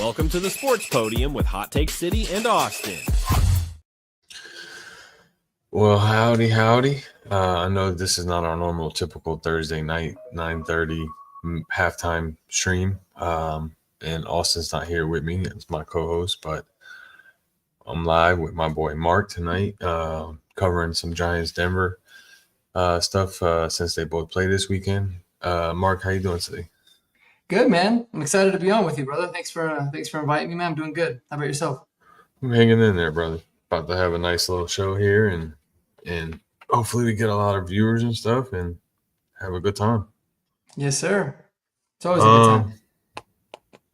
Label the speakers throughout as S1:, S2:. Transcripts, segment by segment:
S1: Welcome to the Sports Podium with Hot Take City and Austin.
S2: Well, howdy. I know this is not our normal typical Thursday night, 9:30 halftime stream. And Austin's not here with me as my co-host, but I'm live with my boy Mark tonight, covering some Giants Denver stuff since they both play this weekend. Mark, how you doing today?
S3: Good, man. I'm excited to be on with you, brother. Thanks for inviting me, man. I'm doing good. How about yourself?
S2: I'm hanging in there, brother. About to have a nice little show here, and hopefully we get a lot of viewers and stuff and have a good time.
S3: Yes, sir. It's always a good time.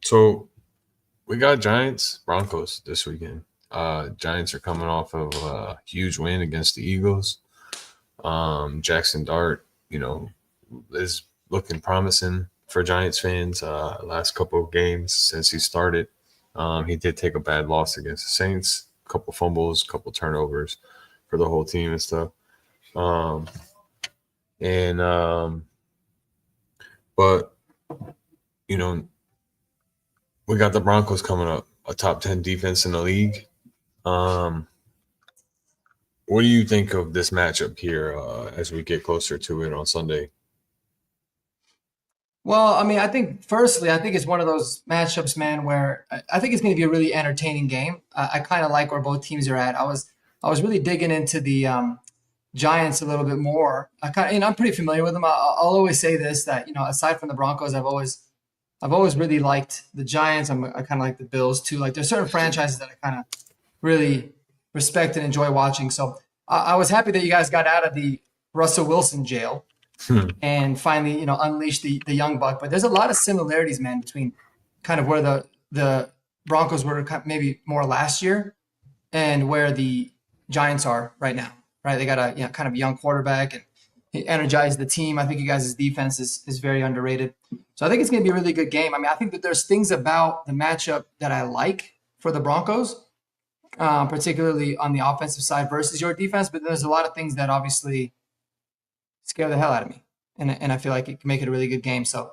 S2: So we got Giants Broncos this weekend. Giants are coming off of a huge win against the Eagles. Jackson Dart, is looking promising for Giants fans. Last couple of games since he started, he did take a bad loss against the Saints. A couple fumbles, a couple turnovers for the whole team and stuff. But we got the Broncos coming up, a top 10 defense in the league. What do you think of this matchup here as we get closer to it on Sunday?
S3: Well, I think it's one of those matchups, man, where I think it's going to be a really entertaining game. I kind of like where both teams are at. I was really digging into the Giants a little bit more. I'm pretty familiar with them. I'll always say this, that aside from the Broncos, I've always really liked the Giants. I kind of like the Bills too. Like there's certain franchises that I kind of really respect and enjoy watching. So I was happy that you guys got out of the Russell Wilson jail and finally, unleashed the young buck. But there's a lot of similarities, man, between kind of where the Broncos were maybe more last year and where the Giants are right now. Right? They got a kind of young quarterback and he energized the team. I think you guys' defense is very underrated. So I think it's going to be a really good game. I think that there's things about the matchup that I like for the Broncos, particularly on the offensive side versus your defense. But there's a lot of things that obviously scare the hell out of me. And I feel like it can make it a really good game. So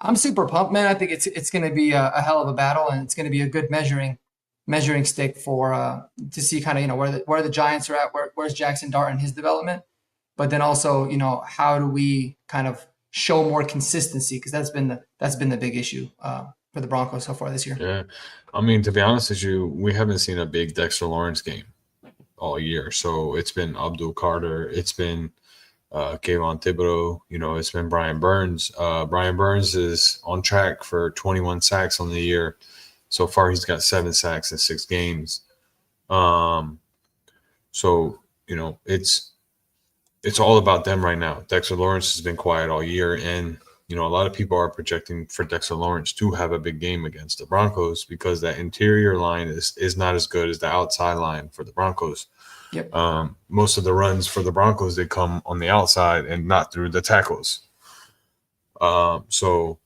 S3: I'm super pumped, man. I think it's going to be a hell of a battle, and it's going to be a good measuring stick for to see kind of where the Giants are at, where's Jackson Dart in his development, but then also how do we kind of show more consistency, because that's been the big issue for the Broncos so far this year.
S2: Yeah, to be honest with you, we haven't seen a big Dexter Lawrence game all year. So it's been Abdul Carter, it's been Kayvon Thibodeau, it's been Brian Burns. Brian Burns is on track for 21 sacks on the year. So far, he's got 7 sacks in 6 games. So it's all about them right now. Dexter Lawrence has been quiet all year, and a lot of people are projecting for Dexter Lawrence to have a big game against the Broncos because that interior line is not as good as the outside line for the Broncos.
S3: Yep.
S2: Most of the runs for the Broncos, they come on the outside and not through the tackles. So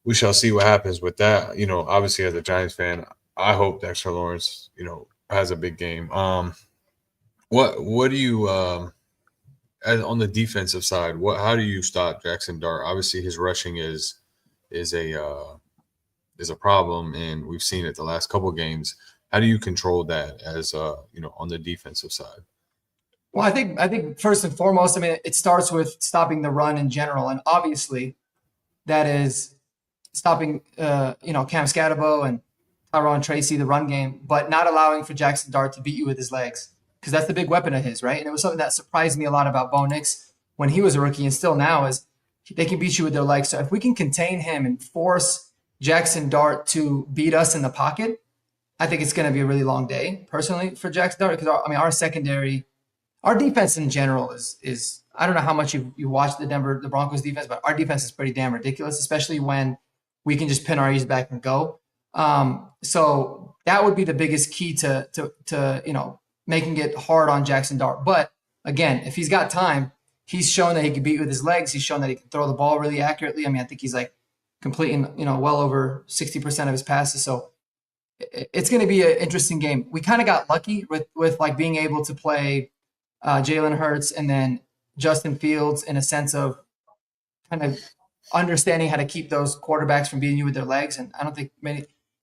S2: we shall see what happens with that. Obviously as a Giants fan, I hope Dexter Lawrence, has a big game. What do you on the defensive side? How do you stop Jackson Dart? Obviously his rushing is a problem, and we've seen it the last couple of games. How do you control that as on the defensive side?
S3: Well, I think first and foremost, it starts with stopping the run in general, and obviously that is stopping Cam Scatterbo and Tyrone Tracy, the run game, but not allowing for Jackson Dart to beat you with his legs, because that's the big weapon of his, right? And it was something that surprised me a lot about Bo Nix when he was a rookie, and still now, is they can beat you with their legs. So if we can contain him and force Jackson Dart to beat us in the pocket, I think it's going to be a really long day, personally, for Jackson Dart, because our secondary, our defense in general is I don't know how much you watch the Broncos defense, but our defense is pretty damn ridiculous, especially when we can just pin our ears back and go. So that would be the biggest key to making it hard on Jackson Dart. But again, if he's got time, he's shown that he can beat with his legs. He's shown that he can throw the ball really accurately. I think he's like completing well over 60% of his passes. So it's going to be an interesting game. We kind of got lucky with like being able to play Jalen Hurts and then Justin Fields in a sense of kind of understanding how to keep those quarterbacks from beating you with their legs. And I don't think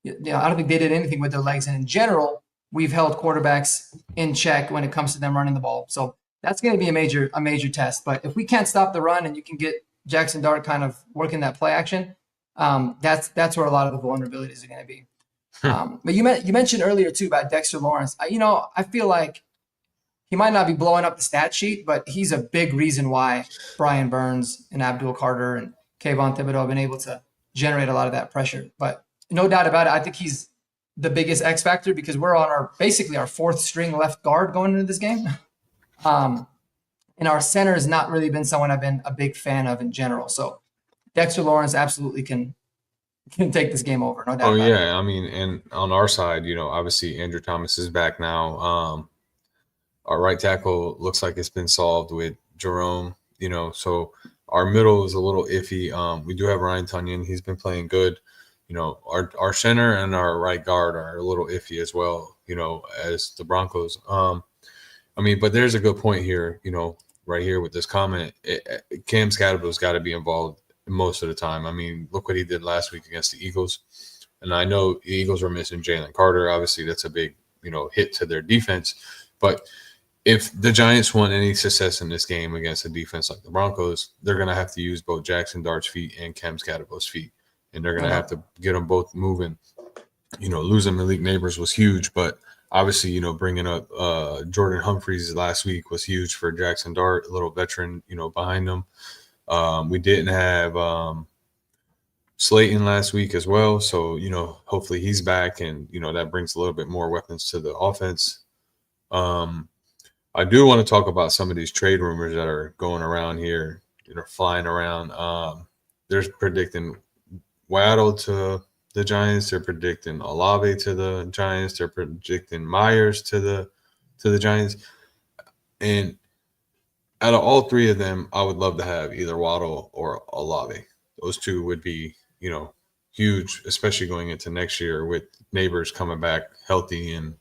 S3: I don't think they did anything with their legs. And in general, we've held quarterbacks in check when it comes to them running the ball. So that's going to be a major test. But if we can't stop the run and you can get Jackson Dart kind of working that play action, that's where a lot of the vulnerabilities are going to be. But you mentioned earlier too about Dexter Lawrence. I feel like he might not be blowing up the stat sheet, but he's a big reason why Brian Burns and Abdul Carter and Kayvon Thibodeau have been able to generate a lot of that pressure. But no doubt about it, I think he's the biggest X factor because we're on basically our fourth string left guard going into this game. And our center has not really been someone I've been a big fan of in general. So Dexter Lawrence absolutely can take this game over, no doubt.
S2: Oh yeah, I mean, and on our side, obviously Andrew Thomas is back now. Our right tackle looks like it's been solved with Jerome. So our middle is a little iffy. We do have Ryan Tunyon; he's been playing good. Our center and our right guard are a little iffy as well. As the Broncos. But there's a good point here. Right here with this comment, Cam Scatterbo's got to be involved most of the time. Look what he did last week against the Eagles. And I know the Eagles were missing Jalen Carter. Obviously, that's a big, hit to their defense. But if the Giants want any success in this game against a defense like the Broncos, they're going to have to use both Jackson Dart's feet and Cam Scatterbo's feet. And they're going to have to get them both moving. Losing Malik Neighbors was huge, but obviously, bringing up Jordan Humphreys last week was huge for Jackson Dart, a little veteran, behind him. We didn't have Slayton last week as well. So, hopefully he's back and, that brings a little bit more weapons to the offense. I do want to talk about some of these trade rumors that are going around here, flying around. They're predicting Waddle to the Giants. They're predicting Olave to the Giants. They're predicting Myers to the Giants. And out of all three of them, I would love to have either Waddle or Olave. Those two would be, huge, especially going into next year with Neighbors coming back healthy. And,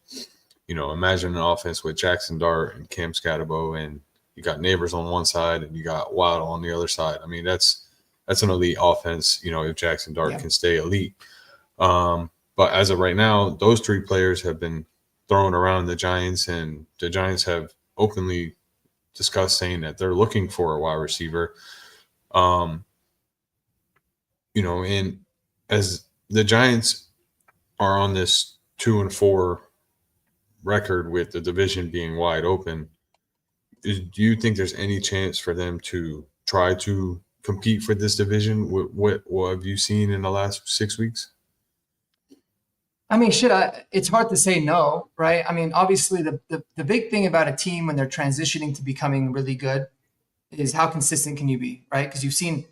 S2: imagine an offense with Jackson Dart and Cam Scatterbo, and you got Neighbors on one side and you got Waddle on the other side. That's an elite offense, if Jackson Dart can stay elite. But as of right now, those three players have been thrown around the Giants, and the Giants have openly discussed saying that they're looking for a wide receiver. And as the Giants are on this 2-4 record with the division being wide open, do you think there's any chance for them to try to compete for this division? What have you seen in the last 6 weeks?
S3: It's hard to say no, right? Obviously the big thing about a team when they're transitioning to becoming really good is how consistent can you be, right? Because you've seen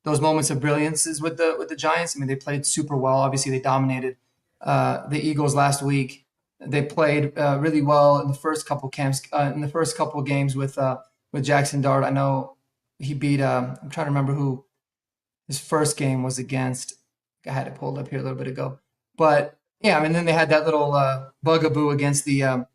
S3: those moments of brilliances with the Giants. They played super well. Obviously, they dominated the Eagles last week. They played really well in the first couple games with Jackson Dart. I know he beat. I'm trying to remember who his first game was against. I had it pulled up here a little bit ago, but yeah, then they had that little bugaboo against the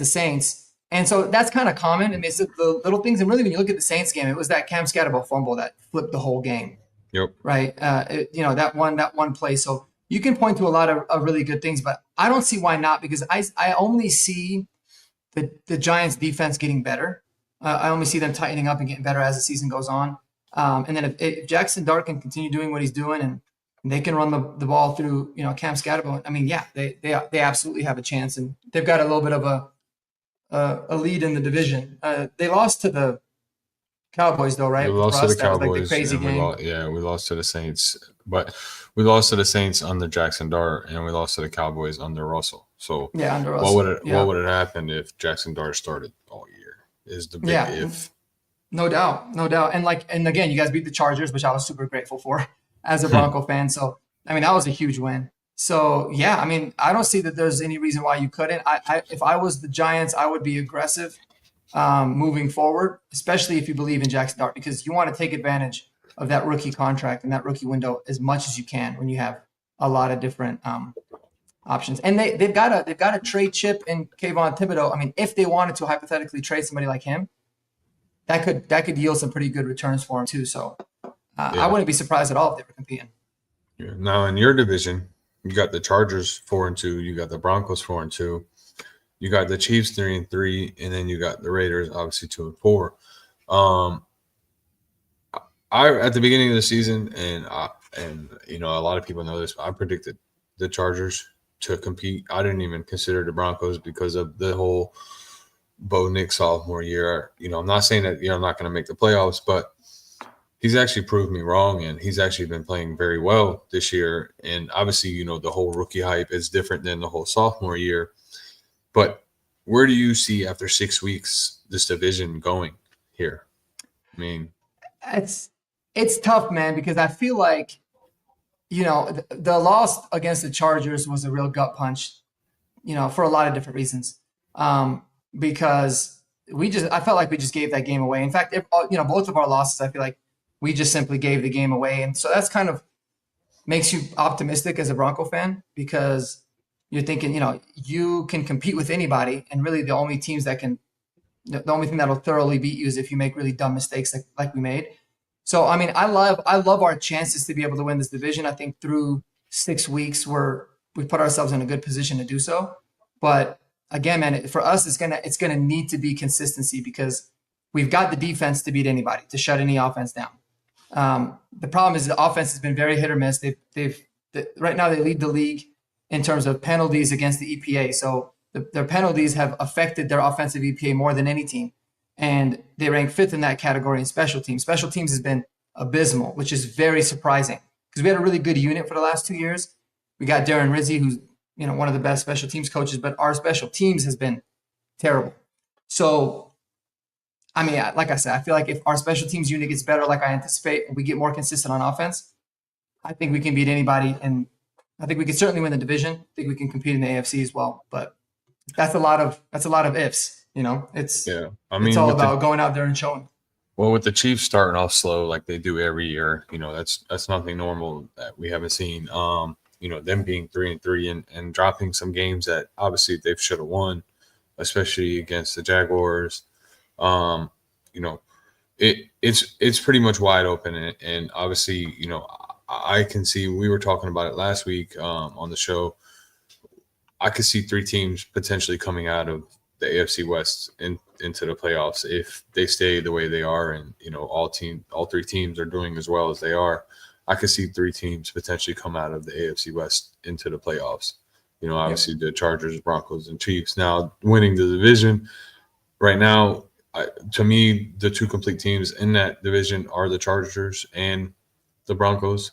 S3: Saints, and so that's kind of common. It's the little things, and really, when you look at the Saints game, it was that Cam Scatterbo fumble that flipped the whole game.
S2: Yep.
S3: Right. That one play. So you can point to a lot of really good things, but I don't see why not, because I only see the Giants defense getting better. I only see them tightening up and getting better as the season goes on. And then if Jackson Dart can continue doing what he's doing and they can run the ball through, Cam Scatterbo, they absolutely have a chance, and they've got a little bit of a lead in the division. They lost to the Cowboys, though, right?
S2: We lost to the
S3: That was like
S2: Cowboys.
S3: the crazy game.
S2: We lost to the Saints, but we lost to the Saints under Jackson Dart, and we lost to the Cowboys under Russell. So
S3: under Russell.
S2: What would have happened if Jackson Dart started all year? Is the big if.
S3: No doubt. And again, you guys beat the Chargers, which I was super grateful for as a Bronco fan. So that was a huge win. So yeah, I don't see that there's any reason why you couldn't. If I was the Giants, I would be aggressive moving forward, especially if you believe in Jackson Dart, because you want to take advantage of that rookie contract and that rookie window as much as you can when you have a lot of different options. And they've got a trade chip in Kayvon Thibodeau. If they wanted to hypothetically trade somebody like him, that could yield some pretty good returns for him too. So I wouldn't be surprised at all if they were competing.
S2: Yeah. Now in your division, You got the Chargers 4-2. You got the Broncos 4-2. You got the Chiefs 3-3, and then you got the Raiders obviously 2-4. I at the beginning of the season, and a lot of people know this, I predicted the Chargers to compete. I didn't even consider the Broncos because of the whole Bo Nick sophomore year. I'm not saying that I'm not going to make the playoffs, but he's actually proved me wrong, and he's actually been playing very well this year. And obviously, the whole rookie hype is different than the whole sophomore year. But where do you see after 6 weeks this division going here? I mean,
S3: it's tough, man, because I feel like, the loss against the Chargers was a real gut punch, for a lot of different reasons. Because I felt like we just gave that game away. In fact, both of our losses, I feel like we just simply gave the game away. And so that's kind of makes you optimistic as a Bronco fan, because you're thinking, you can compete with anybody. And really the only thing that'll thoroughly beat you is if you make really dumb mistakes like we made. So, I mean, I love our chances to be able to win this division. I think through 6 weeks, we put ourselves in a good position to do so. But again, man, for us, it's gonna need to be consistency, because we've got the defense to beat anybody, to shut any offense down. The problem is the offense has been very hit or miss. Right now they lead the league in terms of penalties against the EPA. So their penalties have affected their offensive EPA more than any team. And they rank 5th in that category in special teams. Special teams has been abysmal, which is very surprising, because we had a really good unit for the last 2 years. We got Darren Rizzi, who's one of the best special teams coaches, but our special teams has been terrible. So, I mean, like I said, I feel like if our special teams unit gets better, like I anticipate, and we get more consistent on offense, I think we can beat anybody, and I think we can certainly win the division. I think we can compete in the AFC as well. But that's a lot of ifs. It's all about going out there and showing.
S2: Well, with the Chiefs starting off slow like they do every year, that's nothing normal that we haven't seen. Them being 3-3 and dropping some games that obviously they should have won, especially against the Jaguars. It's pretty much wide open, and obviously, I can see, we were talking about it last week on the show. I could see 3 teams potentially coming out of the AFC West into the playoffs if they stay the way they are, and all 3 teams are doing as well as they are. I could see 3 teams potentially come out of the AFC West into the playoffs. Obviously the Chargers, Broncos, and Chiefs. Now winning the division right now, to me, the 2 complete teams in that division are the Chargers and the Broncos.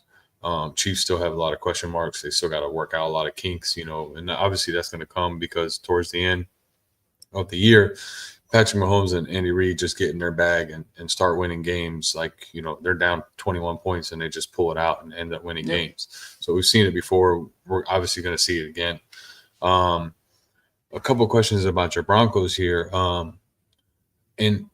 S2: Chiefs still have a lot of question marks. They still got to work out a lot of kinks, and obviously that's going to come because towards the end of the year, Patrick Mahomes and Andy Reid just get in their bag and start winning games. Like, they're down 21 points and they just pull it out and end up winning games. So we've seen it before. We're obviously going to see it again. A couple of questions about your Broncos here. In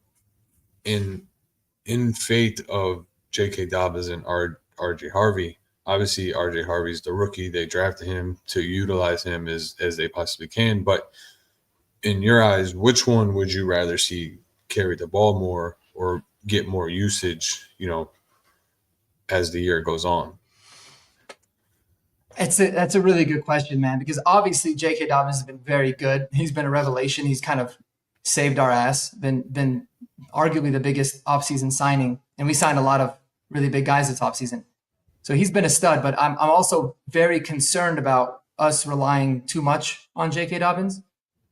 S2: faith of J.K. Dobbins and R.J. Harvey, obviously R.J. Harvey's the rookie. They drafted him to utilize him as they possibly can. But in your eyes, which one would you rather see carry the ball more or get more usage, as the year goes on?
S3: That's a really good question, man, because obviously J.K. Dobbins has been very good. He's been a revelation. He's kind of saved our ass, been arguably the biggest offseason signing. And we signed a lot of really big guys this offseason. So he's been a stud, but I'm also very concerned about us relying too much on J.K. Dobbins,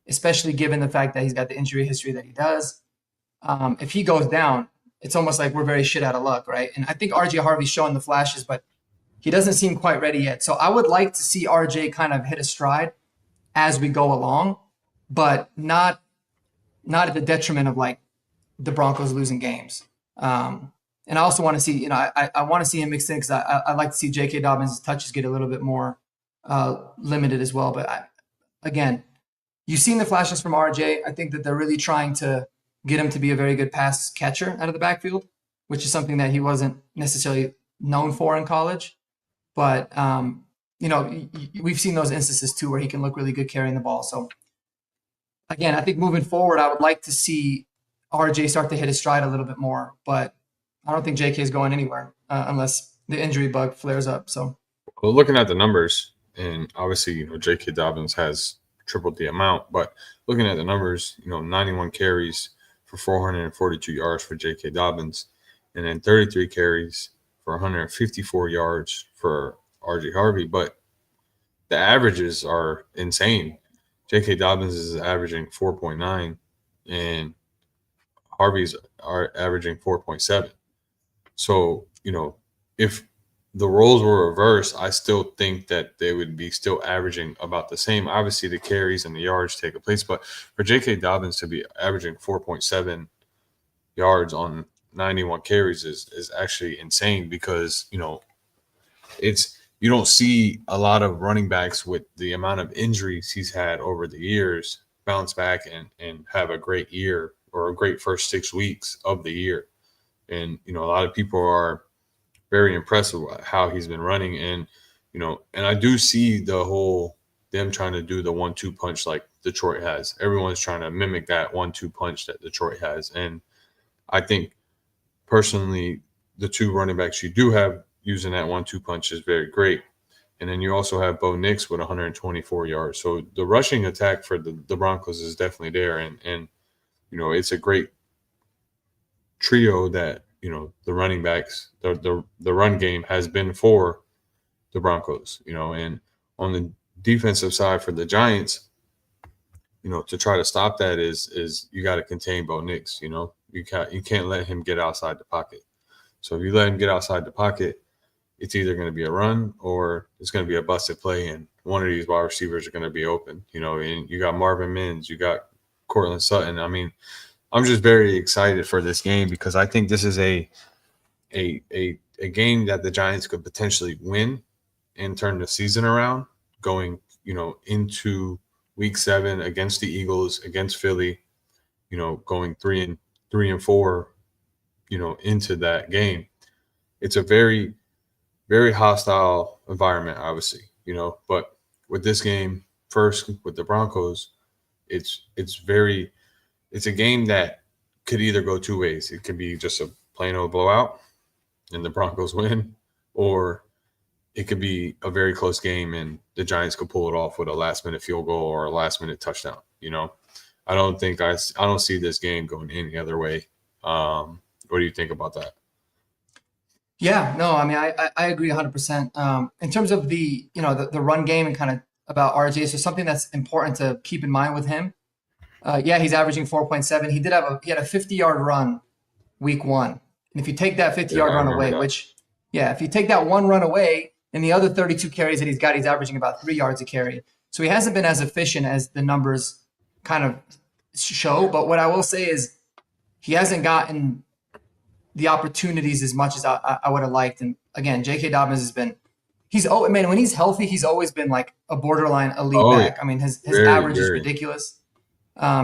S3: especially given the fact that he's got the injury history that he does. If he goes down, it's almost like we're very shit out of luck, right? And I think RJ Harvey's showing the flashes, but he doesn't seem quite ready yet. So I would like to see RJ kind of hit a stride as we go along, but not at the detriment of like the Broncos losing games. And I also want to see, I want to see him mixed in, because I like to see J.K. Dobbins' touches get a little bit more limited as well. But again, you've seen the flashes from RJ. I think that they're really trying to get him to be a very good pass catcher out of the backfield, which is something that he wasn't necessarily known for in college. But, we've seen those instances too where he can look really good carrying the ball. So, again, I think moving forward, I would like to see RJ start to hit his stride a little bit more. But I don't think JK is going anywhere unless the injury bug flares up. So,
S2: well, looking at the numbers, And obviously, J.K. Dobbins has tripled the amount. But looking at the numbers, 91 carries for 442 yards for J.K. Dobbins, and then 33 carries for 154 yards for R.J. Harvey. But the averages are insane. J.K. Dobbins is averaging 4.9, and Harvey's are averaging 4.7. So, if the roles were reversed, I still think that they would be still averaging about the same. Obviously, the carries and the yards take a place, but for J.K. Dobbins to be averaging 4.7 yards on 91 carries is actually insane because, you don't see a lot of running backs with the amount of injuries he's had over the years bounce back and have a great year or a great first 6 weeks of the year. And, a lot of people are very impressed with how he's been running. And, and I do see them trying to do the 1-2 punch like Detroit has. Everyone's trying to mimic that 1-2 punch that Detroit has. And I think personally, the two running backs you do have using that 1-2 punch is very great. And then you also have Bo Nix with 124 yards. So the rushing attack for the Broncos is definitely there. And it's a great trio that, the running backs, the run game has been for the Broncos, and on the defensive side for the Giants, to try to stop that is you got to contain Bo Nix, you can't let him get outside the pocket. So if you let him get outside the pocket, it's either going to be a run or it's going to be a busted play, and one of these wide receivers are going to be open, and you got Marvin Mims, you got Cortland Sutton. I mean, I'm just very excited for this game because I think this is a game that the Giants could potentially win and turn the season around going, into week 7 against the Eagles, against Philly, going 3-4, into that game. It's a very, very hostile environment, obviously, but with this game first with the Broncos, it's a game that could either go two ways. It could be just a plain old blowout and the Broncos win, or it could be a very close game and the Giants could pull it off with a last-minute field goal or a last-minute touchdown. I don't see this game going any other way. What do you think about that?
S3: Yeah, no, I mean, I agree 100%. In terms of the run game and kind of about RJ, so something that's important to keep in mind with him. He's averaging 4.7. He had a 50-yard run week 1. And if you take that 50-yard run away, if you take that one run away and the other 32 carries that he's averaging about 3 yards a carry. So he hasn't been as efficient as the numbers kind of show. But what I will say is he hasn't gotten the opportunities as much as I would have liked. And again, J.K. Dobbins when he's healthy, he's always been like a borderline elite back. Yeah. I mean, his average is ridiculous.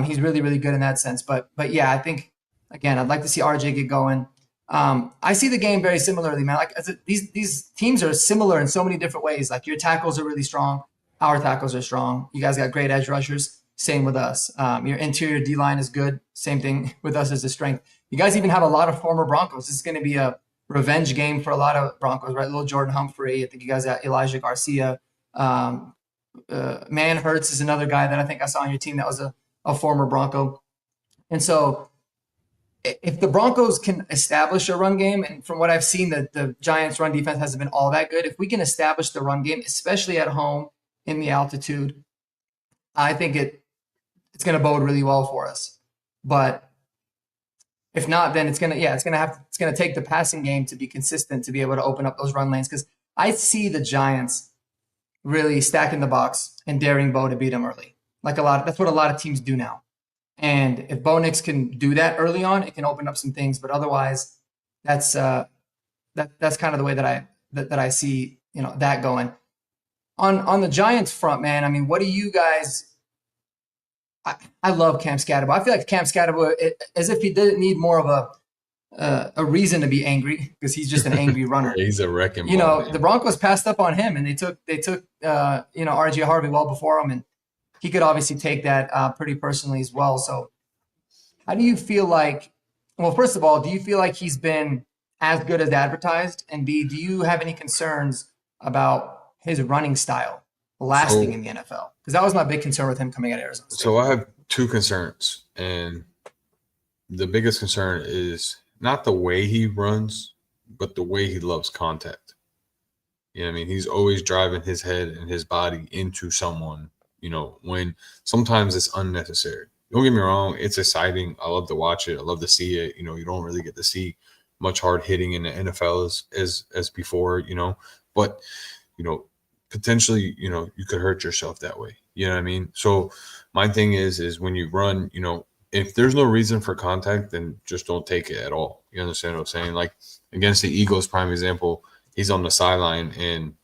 S3: He's really, really good in that sense. But yeah, I think, again, I'd like to see RJ get going. I see the game very similarly, man. Like these teams are similar in so many different ways. Like your tackles are really strong. Our tackles are strong. You guys got great edge rushers. Same with us. Your interior D-line is good. Same thing with us as a strength. You guys even have a lot of former Broncos. This is going to be a revenge game for a lot of Broncos, right? Little Jordan Humphrey. I think you guys got Elijah Garcia. Hurts is another guy that I think I saw on your team that was a former Bronco. And so if the Broncos can establish a run game, and from what I've seen, the Giants' run defense hasn't been all that good. If we can establish the run game, especially at home in the altitude, I think it's going to bode really well for us. But if not, then it's going to take the passing game to be consistent to be able to open up those run lanes. Because I see the Giants really stacking the box and daring Bo to beat them early. That's what a lot of teams do now. And if Bo Nix can do that early on, it can open up some things. But otherwise, that's kind of the way that I see that going. On the Giants front, man. I mean, what do you guys? I love Cam Scatterbo. I feel like Cam Scatterbo, as if he didn't need more of a reason to be angry, because he's just an angry runner.
S2: He's a wrecking ball.
S3: The Broncos passed up on him, and they took R.J. Harvey well before him, and he could obviously take that pretty personally as well. So how do you feel like, well, first of all, do you feel like he's been as good as advertised? And B, do you have any concerns about his running style? lasting
S2: So
S3: in the NFL? Because that was my big concern with him coming out of Arizona State.
S2: so I have two concerns, and the biggest concern is not the way he runs, but the way he loves contact. You know what I mean? He's always driving his head and his body into someone, when sometimes it's unnecessary. Don't get me wrong, it's exciting. I love to watch it. I love to see it. You don't really get to see much hard hitting in the NFL as before, but potentially, you could hurt yourself that way. You know what I mean? So my thing is when you run, if there's no reason for contact, then just don't take it at all. You understand what I'm saying? Like against the Eagles, prime example, he's on the sideline and,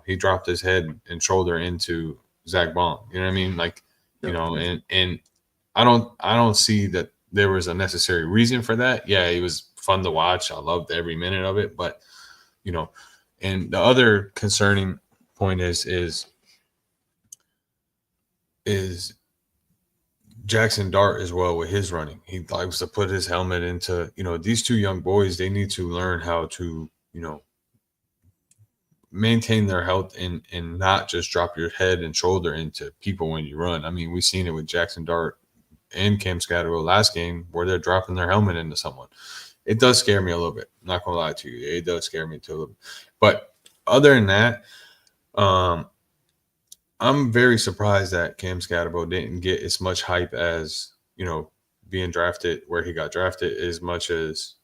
S2: he dropped his head and shoulder into Zach Baum. You know what I mean? Like, and I don't see that there was a necessary reason for that. Yeah, it was fun to watch. I loved every minute of it. But, and the other concerning point is Jackson Dart as well with his running. He likes to put his helmet into, these two young boys, they need to learn how to, maintain their health and not just drop your head and shoulder into people when you run. I mean, we've seen it with Jackson Dart and Cam Scatterville last game where they're dropping their helmet into someone. It does scare me a little bit. I'm not going to lie to you. It does scare me too a little bit. But other than that, I'm very surprised that Cam Scatterville didn't get as much hype as, being drafted where he got drafted, as much as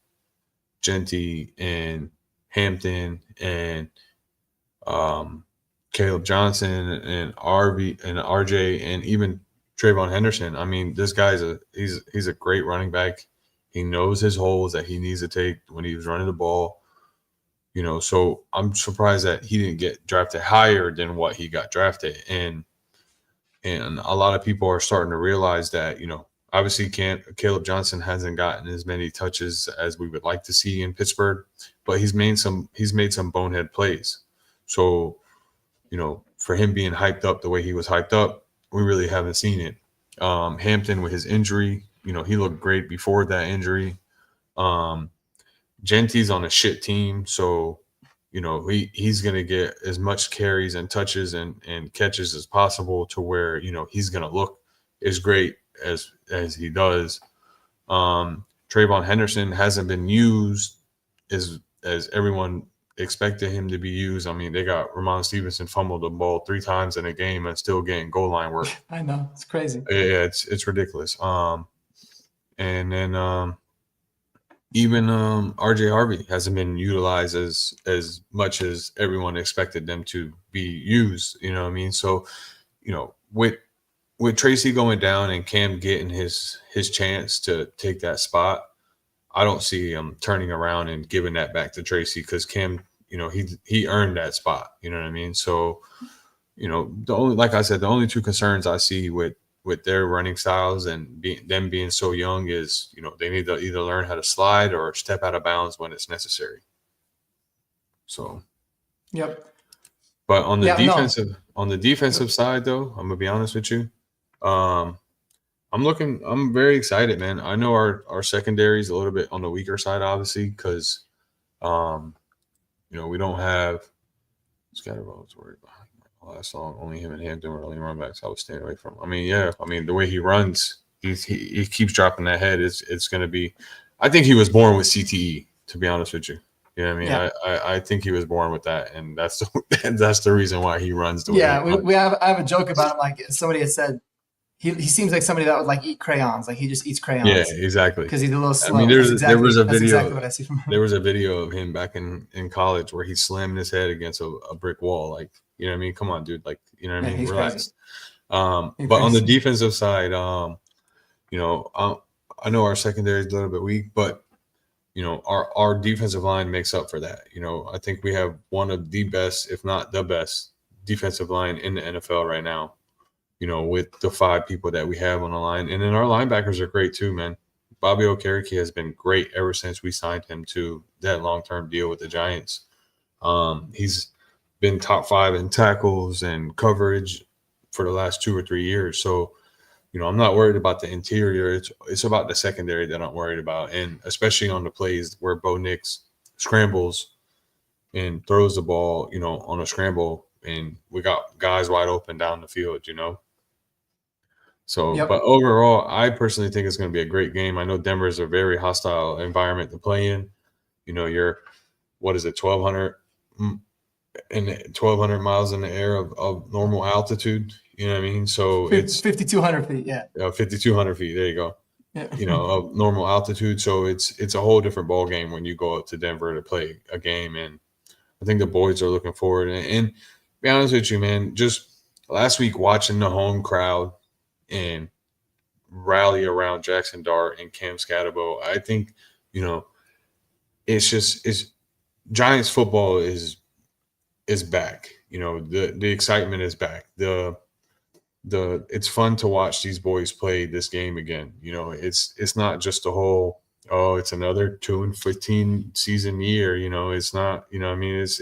S2: Genty and Hampton and Caleb Johnson and RJ and even Trayvon Henderson. I mean, this guy's he's a great running back. He knows his holes that he needs to take when he was running the ball. So I'm surprised that he didn't get drafted higher than what he got drafted. And a lot of people are starting to realize that, obviously Caleb Johnson hasn't gotten as many touches as we would like to see in Pittsburgh, but he's made some bonehead plays. So, for him being hyped up the way he was hyped up, we really haven't seen it. Hampton with his injury, he looked great before that injury. Genty's on a shit team, so he's gonna get as much carries and touches and catches as possible to where he's gonna look as great as he does. Trayvon Henderson hasn't been used as everyone expected him to be used. I mean, they got Ramon Stevenson fumbled the ball 3 times in a game and still getting goal line work.
S3: I know, it's crazy.
S2: Yeah, it's ridiculous. And then even RJ Harvey hasn't been utilized as much as everyone expected them to be used. You know what I mean? So, with Tracy going down and Cam getting his chance to take that spot, I don't see him turning around and giving that back to Tracy because Cam, he earned that spot. You know what I mean? So, the only two concerns I see with their running styles and them being so young is, they need to either learn how to slide or step out of defensive So,
S3: yep.
S2: But on the defensive side, though, I'm gonna be honest with you. I'm very excited, man. I know our secondary is a little bit on the weaker side, obviously, because, we don't have Scatterville's worried about. Last song, only him and Hampton were only run backs I was staying away from. I mean, the way he runs, he keeps dropping that head. It's going to be. I think he was born with CTE. To be honest with you, you know what I mean. Yeah. I think he was born with that, and that's the reason why he runs the way.
S3: Yeah, I have a joke about him. Like somebody had said, he seems like somebody that would like eat crayons. Like he just eats crayons.
S2: Yeah, exactly.
S3: Because he's a little slow.
S2: I mean, there was a video.
S3: Exactly what I see from him.
S2: There was a video of him back in college where he slammed his head against a brick wall. Like, you know what I mean? Come on, dude. Like, you know what I mean? Relax. But on the defensive side, I know our secondary is a little bit weak, but our defensive line makes up for that. I think we have one of the best, if not the best, defensive line in the NFL right now. With the 5 people that we have on the line, and then our linebackers are great too, man. Bobby Okereke has been great ever since we signed him to that long-term deal with the Giants. He's been top 5 in tackles and coverage for the last 2 or 3 years. So, I'm not worried about the interior. It's about the secondary that I'm worried about, and especially on the plays where Bo Nix scrambles and throws the ball, on a scramble. and we got guys wide open down the field, you know. So,
S3: Yep.
S2: but overall, I personally think it's going to be a great game. I know Denver is a very hostile environment to play in. You know, you're what is it, 1,200 miles in the air of normal altitude. You know what I mean? So it's
S3: 5,200 feet. Yeah.
S2: 5,200 feet. There you go.
S3: Yeah.
S2: You know, of normal altitude. So it's a whole different ball game when you go up to Denver to play a game. And I think the boys are looking forward. And to be honest with you, man, just last week watching the home crowd and rally around Jackson Dart and Cam Scatterbo, I think, you know, it's Giants football is back. You know, the excitement is back. It's fun to watch these boys play this game again. You know, it's not just a whole, oh, it's another 2-15 season year. You know, it's not, you know, I mean, it's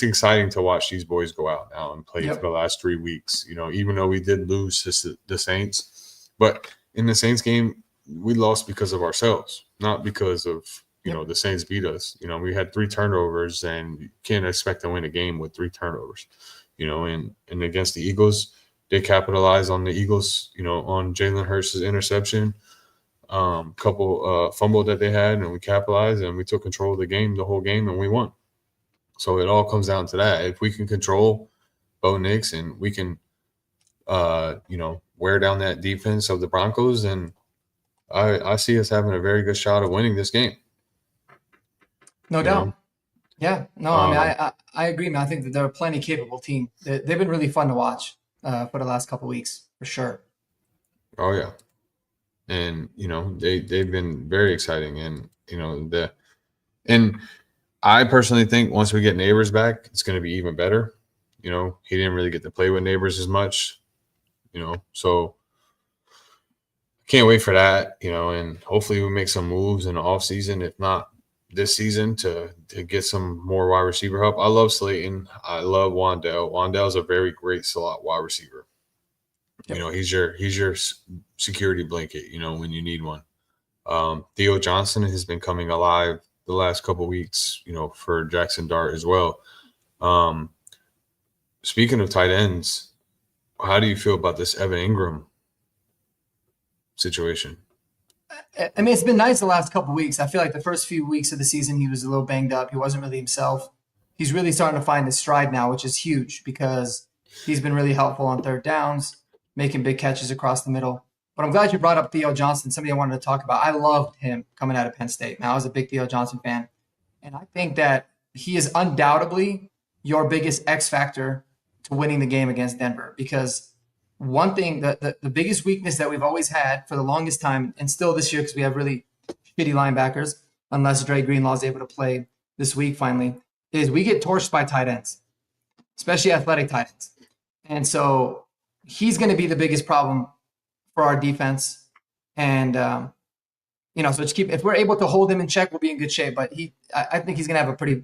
S2: exciting to watch these boys go out now and play for the last 3 weeks. You know, even though we did lose to the Saints, but in the Saints game, we lost because of ourselves, not because of, you know, the Saints beat us. You know, we had 3 turnovers, and you can't expect to win a game with 3 turnovers, you know, and against the Eagles, they capitalized on the Eagles, you know, on Jalen Hurts' interception, couple fumble that they had, and we capitalized and we took control of the game, the whole game, and we won. So it all comes down to that. If we can control Bo Nix and we can, you know, wear down that defense of the Broncos, then I see us having a very good shot of winning this game.
S3: No doubt.
S2: know?
S3: Yeah. No, I mean, I agree, man. I think that they're a plenty capable team. They've been really fun to watch for the last couple of weeks, for sure.
S2: Oh yeah, and you know they've been very exciting, and you know and I personally think once we get Neighbors back, it's going to be even better. You know, he didn't really get to play with Neighbors as much. You know, so can't wait for that. You know, and hopefully we make some moves in the offseason, if not this season, to get some more wide receiver help. I love Slayton. I love Wandell. Wandell's a very great slot wide receiver.
S3: Yep.
S2: You know, he's your security blanket, you know, when you need one. Theo Johnson has been coming alive the last couple of weeks, you know, for Jackson Dart as well. Speaking of tight ends, how do you feel about this Evan Ingram situation?
S3: I mean, it's been nice the last couple of weeks. I feel like the first few weeks of the season, he was a little banged up. He wasn't really himself. He's really starting to find his stride now, which is huge because he's been really helpful on third downs, making big catches across the middle. But I'm glad you brought up Theo Johnson, somebody I wanted to talk about. I loved him coming out of Penn State. Now, I was a big Theo Johnson fan. And I think that he is undoubtedly your biggest X factor to winning the game against Denver, because one thing, the biggest weakness that we've always had for the longest time, and still this year because we have really shitty linebackers, unless Dre Greenlaw is able to play this week finally, is we get torched by tight ends, especially athletic tight ends. And so he's going to be the biggest problem for our defense. And, you know, so just if we're able to hold him in check, we'll be in good shape. But I think he's going to have he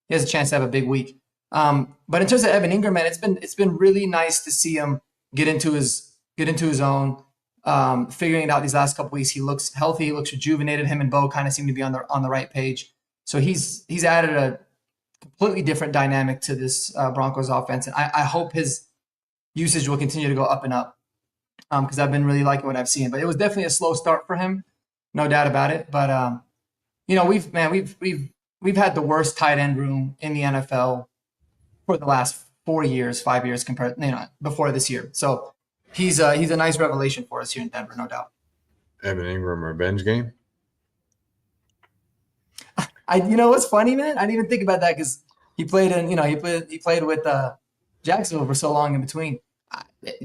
S3: has a chance to have a big week. But in terms of Evan Ingram, man, it's been really nice to see him get into his own, figuring it out these last couple weeks. He looks healthy. He looks rejuvenated. Him and Bo kind of seem to be on the right page. So he's added a completely different dynamic to this Broncos offense. And I hope his usage will continue to go up and up, because I've been really liking what I've seen. But it was definitely a slow start for him, no doubt about it. But you know, we've had the worst tight end room in the NFL for the last 5 years compared, you know, before this year. So he's a nice revelation for us here in Denver, no doubt.
S2: Evan Ingram revenge game?
S3: You know what's funny, man? I didn't even think about that because he played with Jacksonville for so long in between,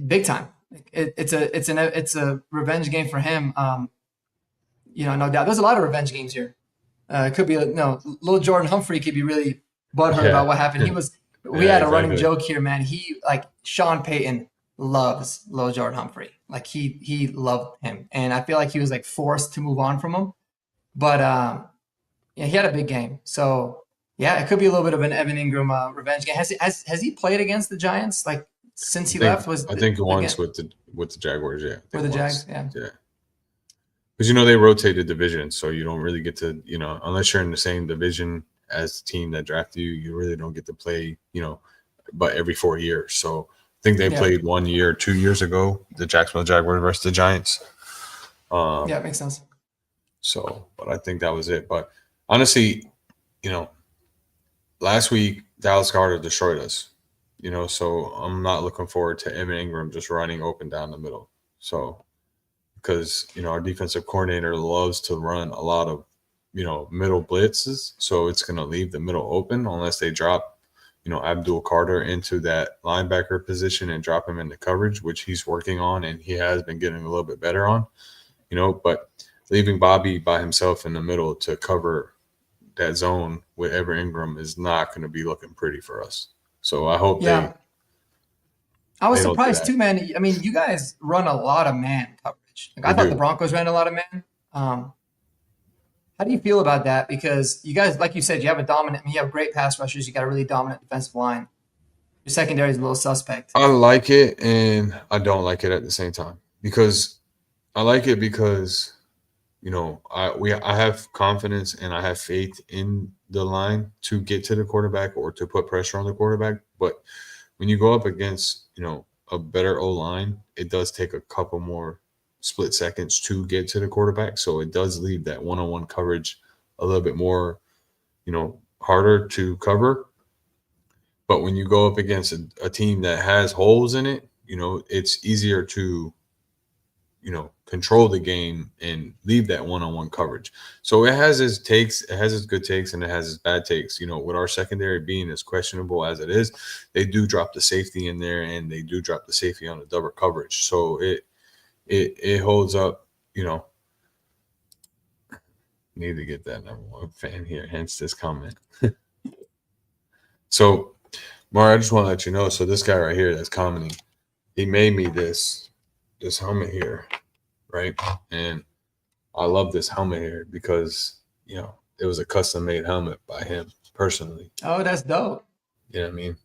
S3: big time. It's a revenge game for him. You know, no doubt. There's a lot of revenge games here. It could be little Jordan Humphrey could be really butthurt about what happened. We had a running joke here, man. Sean Payton loves little Jordan Humphrey. Like he loved him, and I feel like he was like forced to move on from him. But yeah, he had a big game. So yeah, it could be a little bit of an Evan Ingram revenge game. Has he played against the Giants like since he left?
S2: I think once with the Jaguars, yeah.
S3: For the Jags, yeah.
S2: Because you know they rotated divisions, so you don't really get to, you know, unless you're in the same division as the team that drafted you, you really don't get to play, you know, but every 4 years. So I think they
S3: Yeah.
S2: played 1 year, 2 years ago, the Jacksonville Jaguars versus the Giants.
S3: Yeah, it makes sense.
S2: So, but I think that was it. But honestly, last week Dallas Goedert destroyed us. So I'm not looking forward to Evan Ingram just running open down the middle. So, because our defensive coordinator loves to run a lot of middle blitzes, so it's going to leave the middle open unless they drop Abdul Carter into that linebacker position and drop him into coverage, which he's working on and he has been getting a little bit better on. But leaving Bobby by himself in the middle to cover that zone with Evan Ingram is not going to be looking pretty for us. So I hope
S3: Yeah. I was
S2: they don't do
S3: surprised
S2: that.
S3: too, man. I mean, you guys run a lot of man coverage. Like, I
S2: We
S3: thought
S2: do.
S3: the Broncos ran a lot of man. How do you feel about that? Because you guys, like you said, you have you have great pass rushers. You got a really dominant defensive line. Your secondary is a little suspect.
S2: I like it and I don't like it at the same time, because I like it because I have confidence and I have faith in the line to get to the quarterback or to put pressure on the quarterback. But when you go up against a better O-line, it does take a couple more split seconds to get to the quarterback. So it does leave that one-on-one coverage a little bit more, harder to cover. But when you go up against a team that has holes in it, it's easier to, control the game and leave that one-on-one coverage. So it has its takes, it has its good takes, and it has its bad takes. With our secondary being as questionable as it is, they do drop the safety in there, and they do drop the safety on the double coverage. So it holds up, Need to get that number one fan here, hence this comment. So, Mar, I just want to let you know. So this guy right here that's commenting, he made me this helmet here, right? And I love this helmet here because it was a custom made helmet by him personally.
S3: Oh, that's dope.
S2: You know what I mean?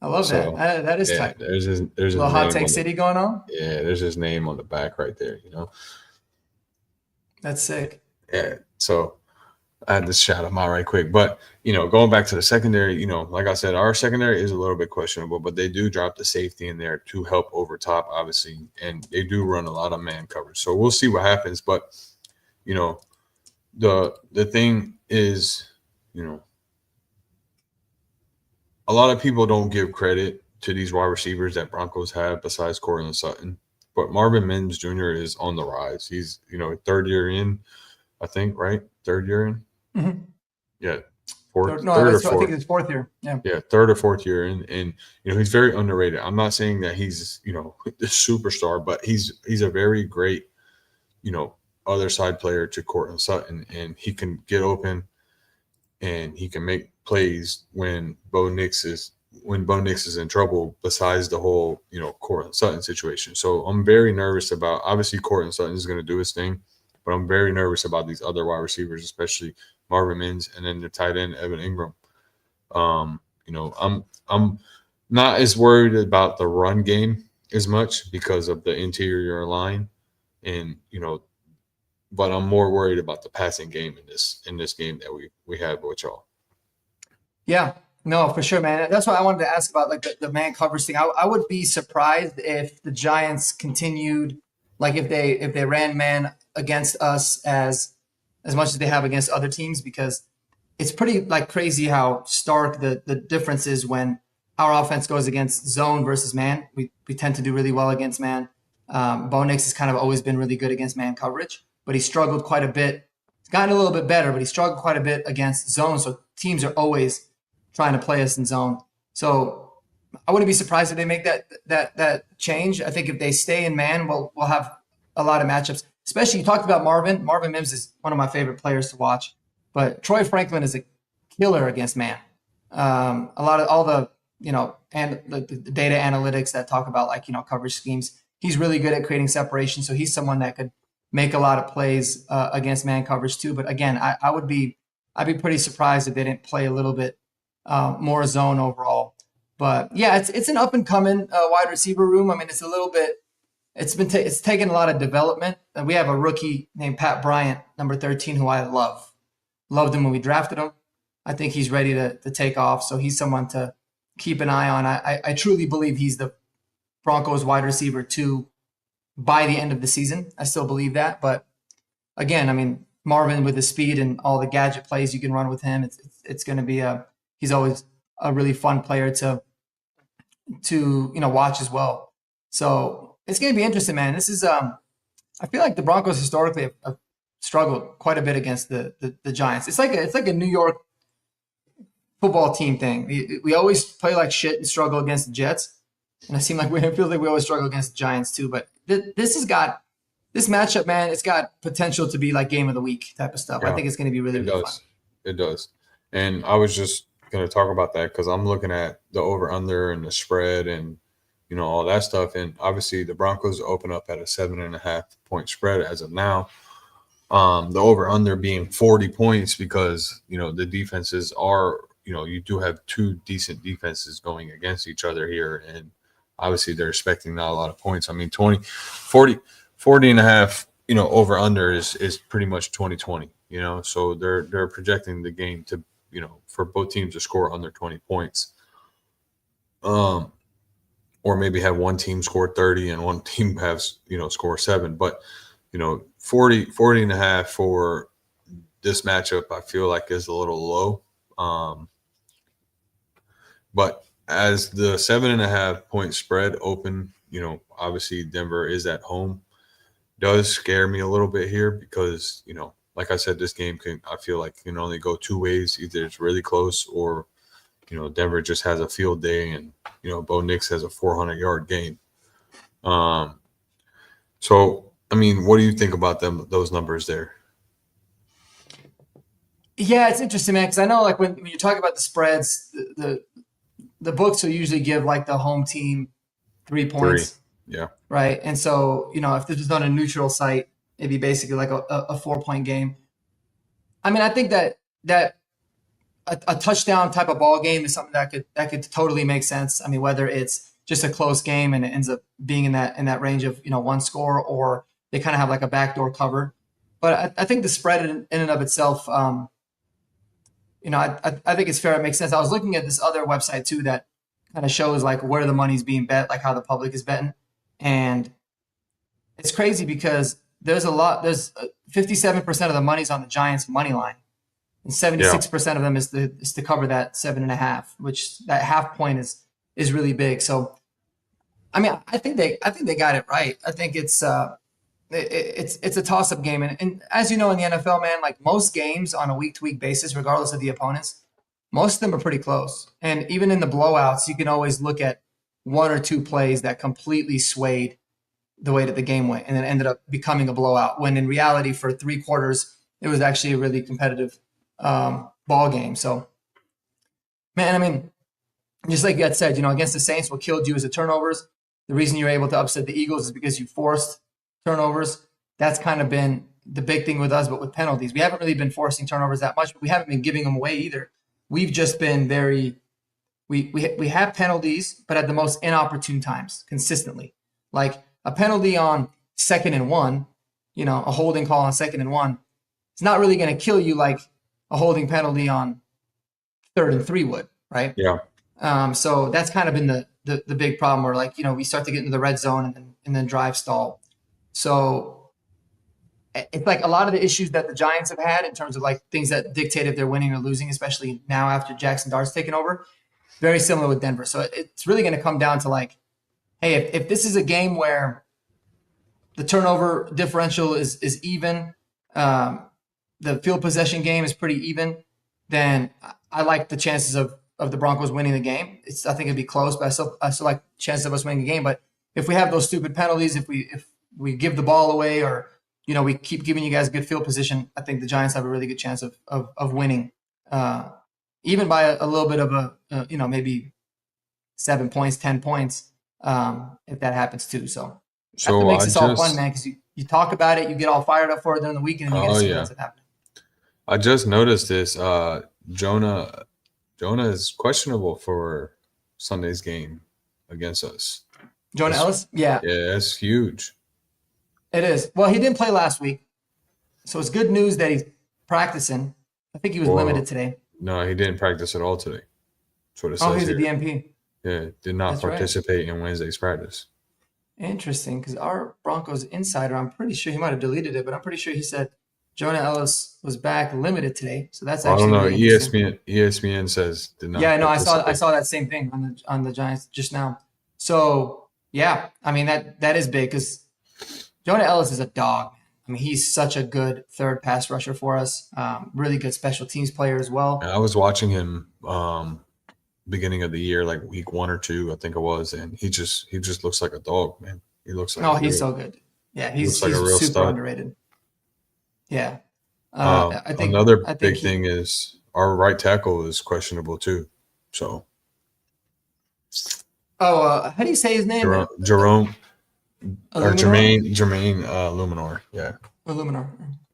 S3: I love
S2: So,
S3: that. That is tight.
S2: There's his
S3: Little
S2: name
S3: Hot
S2: on
S3: Take
S2: the-
S3: City going on.
S2: Yeah, there's his name on the back right there.
S3: That's sick.
S2: Yeah. So I had to shout him out right quick. But, going back to the secondary, like I said, our secondary is a little bit questionable, but they do drop the safety in there to help over top, obviously. And they do run a lot of man coverage. So we'll see what happens. But, the thing is, a lot of people don't give credit to these wide receivers that Broncos have besides Courtland Sutton. But Marvin Mims Jr. is on the rise. He's, third year in, I think, right? Third year in?
S3: Mm-hmm.
S2: Yeah.
S3: No,
S2: third or
S3: I
S2: fourth.
S3: think it's fourth year. Yeah.
S2: Yeah, third or fourth year in. And, he's very underrated. I'm not saying that he's, the superstar, but he's a very great, other side player to Courtland Sutton. And he can get open and he can make plays when Bo Nix is in trouble, besides the whole, Courtland Sutton situation. So I'm very nervous about, obviously Courtland Sutton is going to do his thing, but I'm very nervous about these other wide receivers, especially Marvin Mims and then the tight end, Evan Ingram. I'm not as worried about the run game as much because of the interior line and, but I'm more worried about the passing game in this game that we have with y'all.
S3: Yeah, no, for sure, man. That's why I wanted to ask about like the man coverage thing. I would be surprised if the Giants continued, like if they ran man against us as much as they have against other teams, because it's pretty like crazy how stark the difference is when our offense goes against zone versus man. We tend to do really well against man. Bo Nix has kind of always been really good against man coverage, but he struggled quite a bit. He's gotten a little bit better, but he struggled quite a bit against zone. So teams are always trying to play us in zone. So I wouldn't be surprised if they make that change. I think if they stay in man, we'll have a lot of matchups. Especially, you talked about Marvin. Marvin Mims is one of my favorite players to watch. But Troy Franklin is a killer against man. A lot of all the and the data analytics that talk about like coverage schemes. He's really good at creating separation. So he's someone that could make a lot of plays against man coverage too. But again, I'd be pretty surprised if they didn't play a little bit more zone overall. But yeah, it's an up and coming wide receiver room. I mean, it's a little bit. It's taken a lot of development. And we have a rookie named Pat Bryant, number 13, who I loved him when we drafted him. I think he's ready to take off. So he's someone to keep an eye on. I truly believe he's the Broncos wide receiver 2 by the end of the season. I still believe that. But again, I mean, Marvin with the speed and all the gadget plays you can run with him, it's going to be he's always a really fun player to watch as well. So it's going to be interesting, man. This is I feel like the Broncos historically have struggled quite a bit against the Giants. It's like a New York football team thing. We always play like shit and struggle against the Jets, and it feels like we always struggle against the Giants too. But this matchup, man. It's got potential to be like game of the week type of stuff.
S2: Yeah,
S3: I think it's going to be really, really fun.
S2: It does. And I was just going to talk about that because I'm looking at the over under and the spread and all that stuff. And obviously the Broncos open up at a 7.5 point spread as of now. The over under being 40 points because the defenses are you do have 2 decent defenses going against each other here, and obviously they're expecting not a lot of points. I mean 40 and a half over under is pretty much 20-20, so they're projecting the game to for both teams to score under 20 points, or maybe have one team score 30 and one team have score 7, but 40 and a half for this matchup I feel like is a little low, but as the 7.5 point spread open, obviously Denver is at home, does scare me a little bit here because like I said, this game I feel like can only go 2 ways. Either it's really close or Denver just has a field day and Bo Nix has a 400-yard game. So I mean, what do you think about those numbers there?
S3: Yeah, it's interesting, man, because I know like when you talk about the spreads, the books will usually give like the home team 3 points.
S2: Yeah.
S3: Right. And so, if this was on a neutral site, it'd be basically like a 4-point game. I mean, I think that a touchdown type of ball game is something that could totally make sense. I mean, whether it's just a close game and it ends up being in that range of, 1 score, or they kind of have like a backdoor cover. But I think the spread in and of itself, I think it's fair. It makes sense. I was looking at this other website too that kind of shows like where the money's being bet, like how the public is betting. And it's crazy because there's 57% of the money's on the Giants money line, and 76% of them is to cover that 7.5, which that half point is really big. So, I mean, I think they got it right. I think it's a toss-up game, and as you know in the NFL, man, like most games on a week-to-week basis, regardless of the opponents, most of them are pretty close. And even in the blowouts, you can always look at 1 or 2 plays that completely swayed the way that the game went and then ended up becoming a blowout, when in reality for 3 quarters, it was actually a really competitive ball game. So, man, I mean, just like you had said, against the Saints, what killed you is the turnovers. The reason you're able to upset the Eagles is because you forced turnovers. That's kind of been the big thing with us, but with penalties. We haven't really been forcing turnovers that much, but we haven't been giving them away either. We've just been we have penalties, but at the most inopportune times, consistently. Like a penalty on 2nd and 1, a holding call on 2nd and 1, it's not really going to kill you like a holding penalty on 3rd and 3 would, right?
S2: Yeah.
S3: So that's kind of been the big problem where like, we start to get into the red zone and then drive stall. So it's like a lot of the issues that the Giants have had in terms of like things that dictate if they're winning or losing, especially now after Jackson Dart's taken over, very similar with Denver. So it's really going to come down to like, hey, if this is a game where the turnover differential is even, the field possession game is pretty even, then I like the chances of the Broncos winning the game. I think it'd be close, but I still like chances of us winning the game. But if we have those stupid penalties, if we give the ball away, or we keep giving you guys good field position, I think the Giants have a really good chance of winning, even by a little bit of a maybe 7 points, 10 points, if that happens too. So that's what makes this all fun, man, because you talk about it, you get all fired up for it during the weekend, and you get to see what's happening.
S2: I just noticed this. Jonah is questionable for Sunday's game against us.
S3: Jonah Ellis? Yeah.
S2: Yeah, that's huge.
S3: It is. Well, he didn't play last week, so it's good news that he's practicing. I think he was limited today.
S2: No, he didn't practice at all today. That's what it
S3: Oh,
S2: says
S3: he's a
S2: here.
S3: DMP.
S2: Yeah, did not
S3: That's right.
S2: participate in Wednesday's practice.
S3: Interesting, because our Broncos insider, I'm pretty sure he might have deleted it, but I'm pretty sure he said Jonah Ellis was back limited today. So that's
S2: I don't
S3: actually
S2: know.
S3: really interesting.
S2: ESPN says did not
S3: Yeah, I know. I
S2: participate.
S3: saw that same thing on the Giants just now. So yeah, I mean that is big because Jonah Ellis is a dog. I mean, he's such a good third pass rusher for us. Really good special teams player as well.
S2: I was watching him beginning of the year, like week 1 or 2, I think it was, and he just looks like a dog, man. He looks like
S3: Oh, he's so good. Yeah, he's
S2: like a real
S3: super
S2: stud.
S3: underrated. Yeah. I think
S2: another
S3: I think
S2: big
S3: he,
S2: thing is our right tackle is questionable too. So
S3: how do you say his name?
S2: Jerome or
S3: Illuminor?
S2: Jermaine Luminor. Yeah.
S3: Illuminor.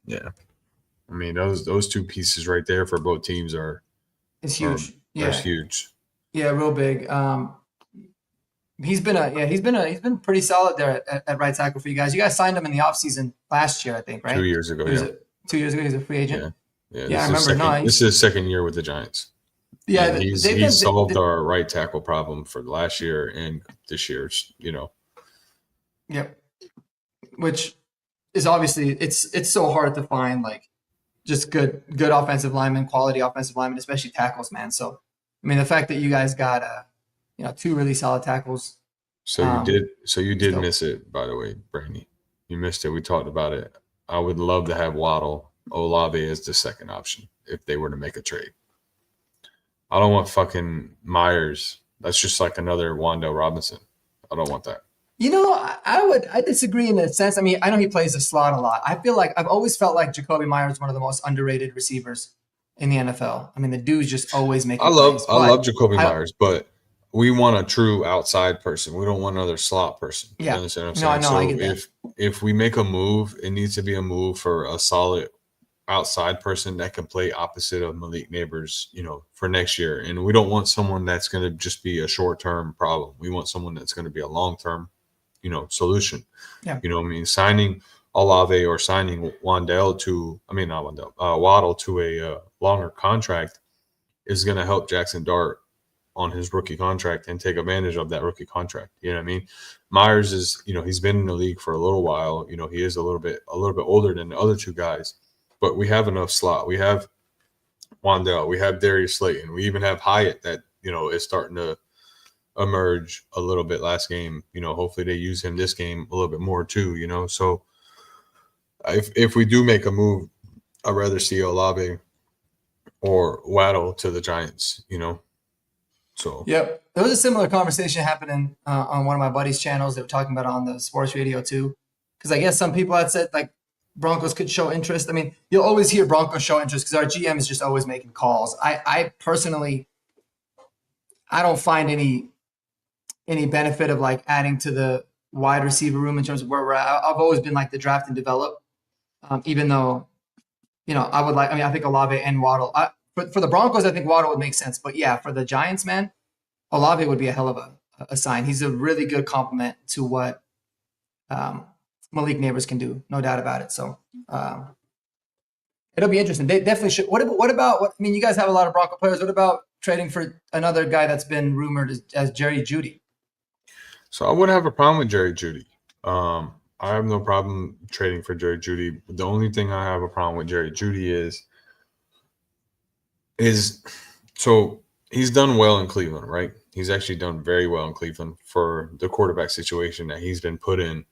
S2: Yeah. I mean those two pieces right there for both teams are
S3: It's huge.
S2: that's
S3: Yeah.
S2: huge.
S3: Yeah, real big. He's been pretty solid there at right tackle for you guys. You guys signed him in the offseason last year, I think, right?
S2: 2 years ago,
S3: He was
S2: yeah.
S3: 2 years ago, he was a free agent.
S2: Yeah. Yeah,
S3: Yeah, I
S2: this is
S3: remember.
S2: second, this is his second year with the Giants.
S3: Yeah,
S2: And he's solved our right tackle problem for last year and this year's,
S3: Yep. Which is obviously it's so hard to find like just good offensive linemen, quality offensive linemen, especially tackles, man. So I mean the fact that you guys got 2 really solid tackles.
S2: So you did
S3: dope.
S2: miss it, by the way, Brandy. You missed it. We talked about it. I would love to have Olave as the second option if they were to make a trade. I don't want fucking Myers. That's just like another Wandale Robinson. I don't want that.
S3: I disagree in a sense. I mean, I know he plays the slot a lot. I feel like I've always felt like Jacoby Myers is one of the most underrated receivers in the NFL. I mean, the dude's just always making plays.
S2: I love Jacoby Myers, but we want a true outside person. We don't want another slot person.
S3: Yeah.
S2: You understand what I'm saying?
S3: No, I get that.
S2: If we make a move, it needs to be a move for a solid outside person that can play opposite of Malik Neighbors, for next year. And we don't want someone that's going to just be a short-term problem. We want someone that's going to be a long-term, solution.
S3: Yeah.
S2: Signing Olave or signing Waddle to a longer contract is going to help Jackson Dart on his rookie contract and take advantage of that rookie contract. You know what I mean? Myers is, he's been in the league for a little while. He is a little bit older than the other two guys, but we have enough slot. We have Wandale, we have Darius Slayton, we even have Hyatt that, is starting to emerge a little bit last game. Hopefully they use him this game a little bit more too, So if we do make a move, I'd rather see Olave or Waddle to the Giants, So
S3: Yep. There was a similar conversation happening on one of my buddies' channels. They were talking about it on the sports radio too. Because I guess some people had said like Broncos could show interest. I mean, you'll always hear Broncos show interest because our GM is just always making calls. I personally, I don't find any benefit of like adding to the wide receiver room in terms of where we're at. I've always been like the draft and develop, even though, I think Olave and Waddle. For the Broncos, I think Waddle would make sense. But yeah, for the Giants, man, Olave would be a hell of a sign. He's a really good complement to what Malik Neighbors can do, no doubt about it. So it'll be interesting. They definitely should. You guys have a lot of Bronco players. What about trading for another guy that's been rumored as Jerry Jeudy?
S2: So I wouldn't have a problem with Jerry Jeudy. I have no problem trading for Jerry Jeudy. The only thing I have a problem with Jerry Jeudy is so he's done well in Cleveland, right? He's actually done very well in Cleveland for the quarterback situation that he's been put in.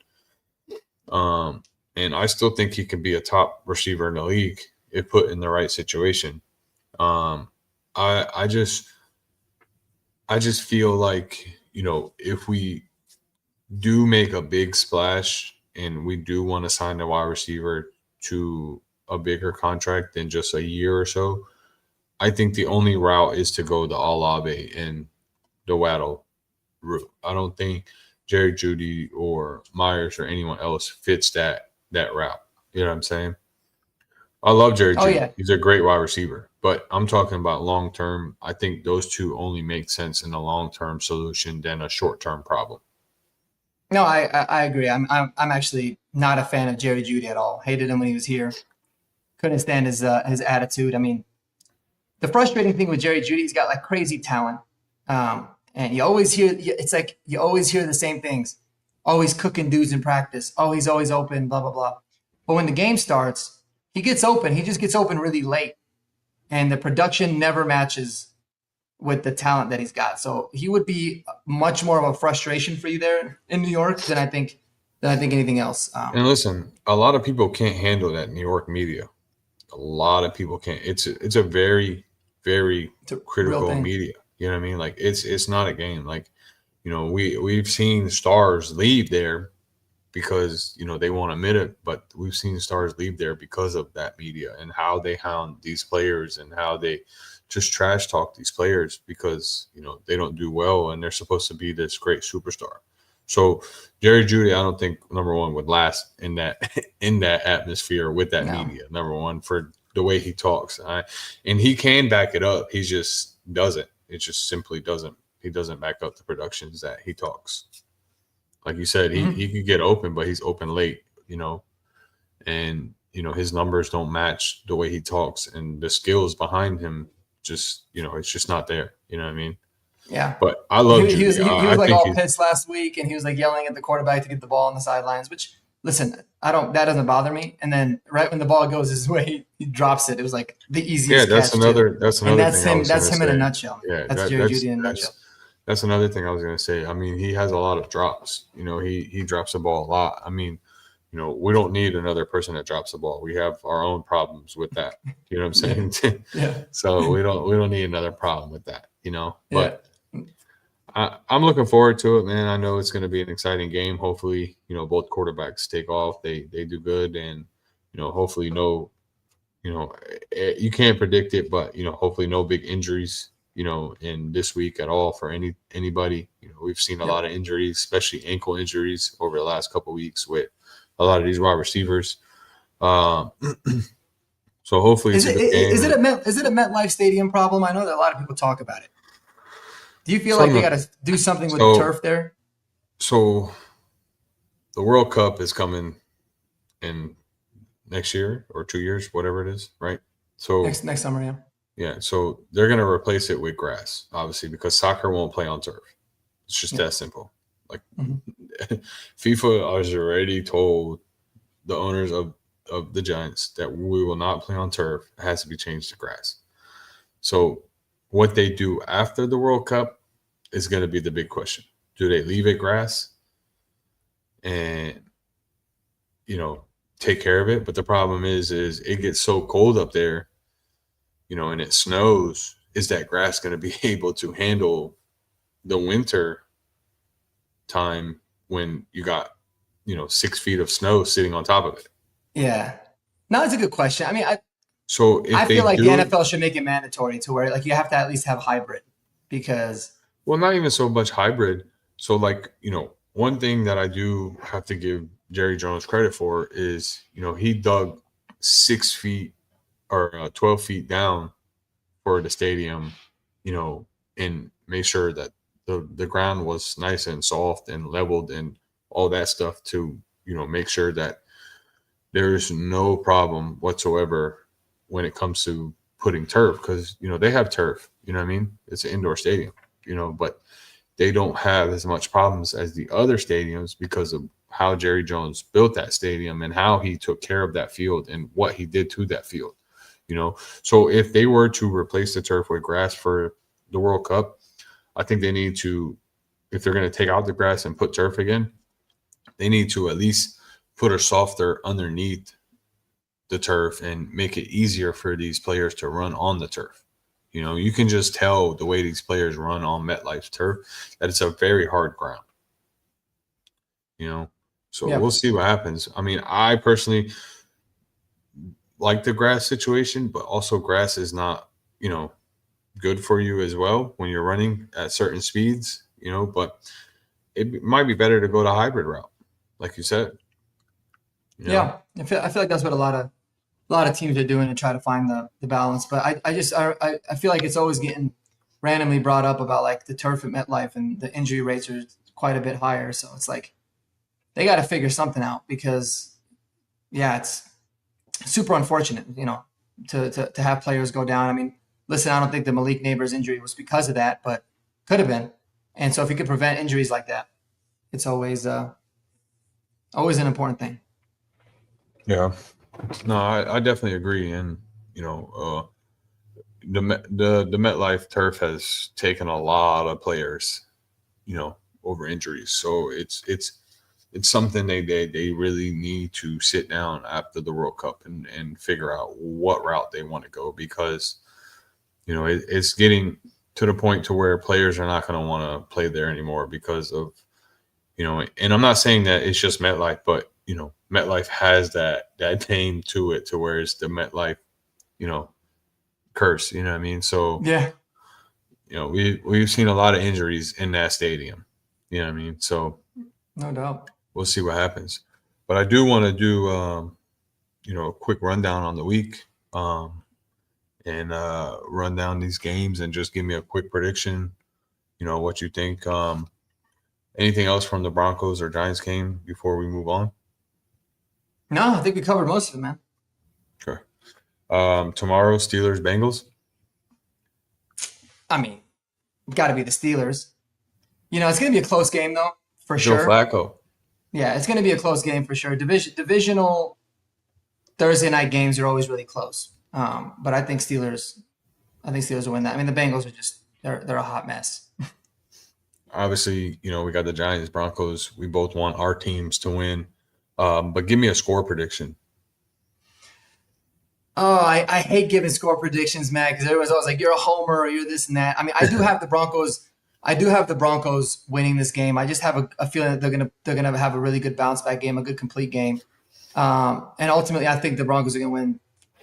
S2: And I still think he can be a top receiver in the league if put in the right situation. I just feel like, if we do make a big splash and we do want to sign the wide receiver to a bigger contract than just a year or so, I think the only route is to go the Olave and the Waddle route. I don't think Jerry Jeudy or Myers or anyone else fits that route. You know what I'm saying? I love Jerry Jeudy.
S3: Yeah.
S2: He's a great wide receiver. But I'm talking about long-term. I think those two only make sense in a long-term solution than a short-term problem.
S3: No, I agree. I'm actually not a fan of Jerry Jeudy at all. Hated him when he was here. Couldn't stand his attitude. I mean, the frustrating thing with Jerry Jeudy, he's got like crazy talent, And you always hear, it's like you always hear the same things. Always cooking dudes in practice. Oh, he's always open, blah, blah, blah. But when the game starts, he gets open. He just gets open really late. And the production never matches with the talent that he's got. So he would be much more of a frustration for you there in New York than I think anything else.
S2: And listen, a lot of people can't handle that New York media. A lot of people can't. It's a very, very critical media. You know what I mean? Like it's not a game. Like, you know, we've seen stars leave there because, you know, they won't admit it, but we've seen stars leave there because of that media and how they hound these players and how they just trash talk these players because, you know, they don't do well and they're supposed to be this great superstar. So Jerry Jeudy, I don't think, number one, would last in that atmosphere with that media. Number one, for the way he talks, and he can back it up. He just doesn't. It just simply doesn't. He doesn't back up the productions that he talks. Like you said, he could get open, but he's open late. You know, and you know his numbers don't match the way he talks, and the skills behind him just, you know, it's just not there. You know what I mean?
S3: Yeah,
S2: but I love
S3: he was like all pissed last week, and he was like yelling at the quarterback to get the ball on the sidelines. Which, listen, that doesn't bother me. And then right when the ball goes his way, he drops it. It was like the easiest.
S2: Yeah, that's
S3: catch
S2: another.
S3: too.
S2: That's another.
S3: And
S2: thing
S3: that's him in a
S2: say.
S3: nutshell.
S2: Yeah,
S3: that's Jerry Jeudy in a nutshell.
S2: That's another thing I was going to say. I mean, he has a lot of drops. You know, he drops the ball a lot. I mean, you know, we don't need another person that drops the ball. We have our own problems with that. You know what I'm saying?
S3: Yeah.
S2: So we don't need another problem with that. You know, but. I'm looking forward to it, man. I know it's going to be an exciting game. Hopefully, you know, both quarterbacks take off. They do good, and you know, hopefully, you can't predict it, but you know, hopefully, no big injuries, you know, in this week at all for anybody. You know, we've seen a lot of injuries, especially ankle injuries, over the last couple of weeks with a lot of these wide receivers. So hopefully,
S3: is it a MetLife Stadium problem? I know that a lot of people talk about it. Do you feel like they got to do something with the turf there?
S2: So the World Cup is coming in next year or 2 years, whatever it is, right? So
S3: next summer, yeah.
S2: Yeah, so they're going to replace it with grass, obviously, because soccer won't play on turf. It's just that simple. Like FIFA has already told the owners of the Giants that we will not play on turf. It has to be changed to grass. So what they do after the World Cup is going to be the big question. Do they leave it grass and, you know, take care of it? But the problem is it gets so cold up there, you know, and it snows. Is that grass going to be able to handle the winter time when you got, you know, 6 feet of snow sitting on top of it?
S3: Yeah. No, it's a good question. I mean, I feel like the NFL should make it mandatory to where like you have to at least have hybrid because.
S2: Well, not even so much hybrid. So like, you know, one thing that I do have to give Jerry Jones credit for is, you know, he dug 6 feet or 12 feet down for the stadium, you know, and made sure that the ground was nice and soft and leveled and all that stuff to, you know, make sure that there's no problem whatsoever when it comes to putting turf, because, you know, they have turf, you know what I mean? It's an indoor stadium, you know, but they don't have as much problems as the other stadiums because of how Jerry Jones built that stadium and how he took care of that field and what he did to that field, you know? So if they were to replace the turf with grass for the World Cup, I think they need to, if they're going to take out the grass and put turf again, they need to at least put a softer underneath the turf and make it easier for these players to run on the turf. You know, you can just tell the way these players run on MetLife's turf that it's a very hard ground. You know, so we'll see what happens. I mean, I personally like the grass situation, but also grass is not, you know, good for you as well when you're running at certain speeds, you know, but it might be better to go the hybrid route, like you said. You know?
S3: Yeah, I feel like that's what a lot of teams are doing to try to find the balance. But I feel like it's always getting randomly brought up about like the turf at MetLife and the injury rates are quite a bit higher. So it's like they got to figure something out because, yeah, it's super unfortunate, you know, to have players go down. I mean, listen, I don't think the Malik Neighbors injury was because of that, but Could have been. And so if you could prevent injuries like that, it's always an important thing.
S2: Yeah. No, I definitely agree. And, the MetLife turf has taken a lot of players, over injuries. So it's something they really need to sit down after the World Cup and figure out what route they want to go, because it's getting to the point to where players are not going to want to play there anymore because of and I'm not saying that it's just MetLife, but MetLife has that name to it, to where it's the MetLife curse, you know what I mean? So
S3: Yeah.
S2: we've seen a lot of injuries in that stadium, you know what I mean? So
S3: No doubt.
S2: we'll see what happens. But I do want to do a quick rundown on the week, and run down these games and just give me a quick prediction, what you think. Anything else from the Broncos or Giants game before we move on?
S3: No, I think we covered most of it, man.
S2: Sure. Tomorrow, Steelers, Bengals.
S3: I mean, got to be the Steelers. It's going to be a close game, though, for
S2: Joe
S3: sure.
S2: Flacco.
S3: Yeah, it's going to be a close game for sure. Divisional Thursday night games are always really close. But I think Steelers will win that. I mean, the Bengals are just they're a hot mess.
S2: Obviously, we got the Giants, Broncos. We both want our teams to win. But give me a score prediction.
S3: Oh, I hate giving score predictions, man, because everyone's always like, you're a homer or you're this and that. I mean, I do have the Broncos. I do have the Broncos winning this game. I just have a feeling that they're gonna have a really good bounce back game, a good complete game. And ultimately, I think the Broncos are gonna win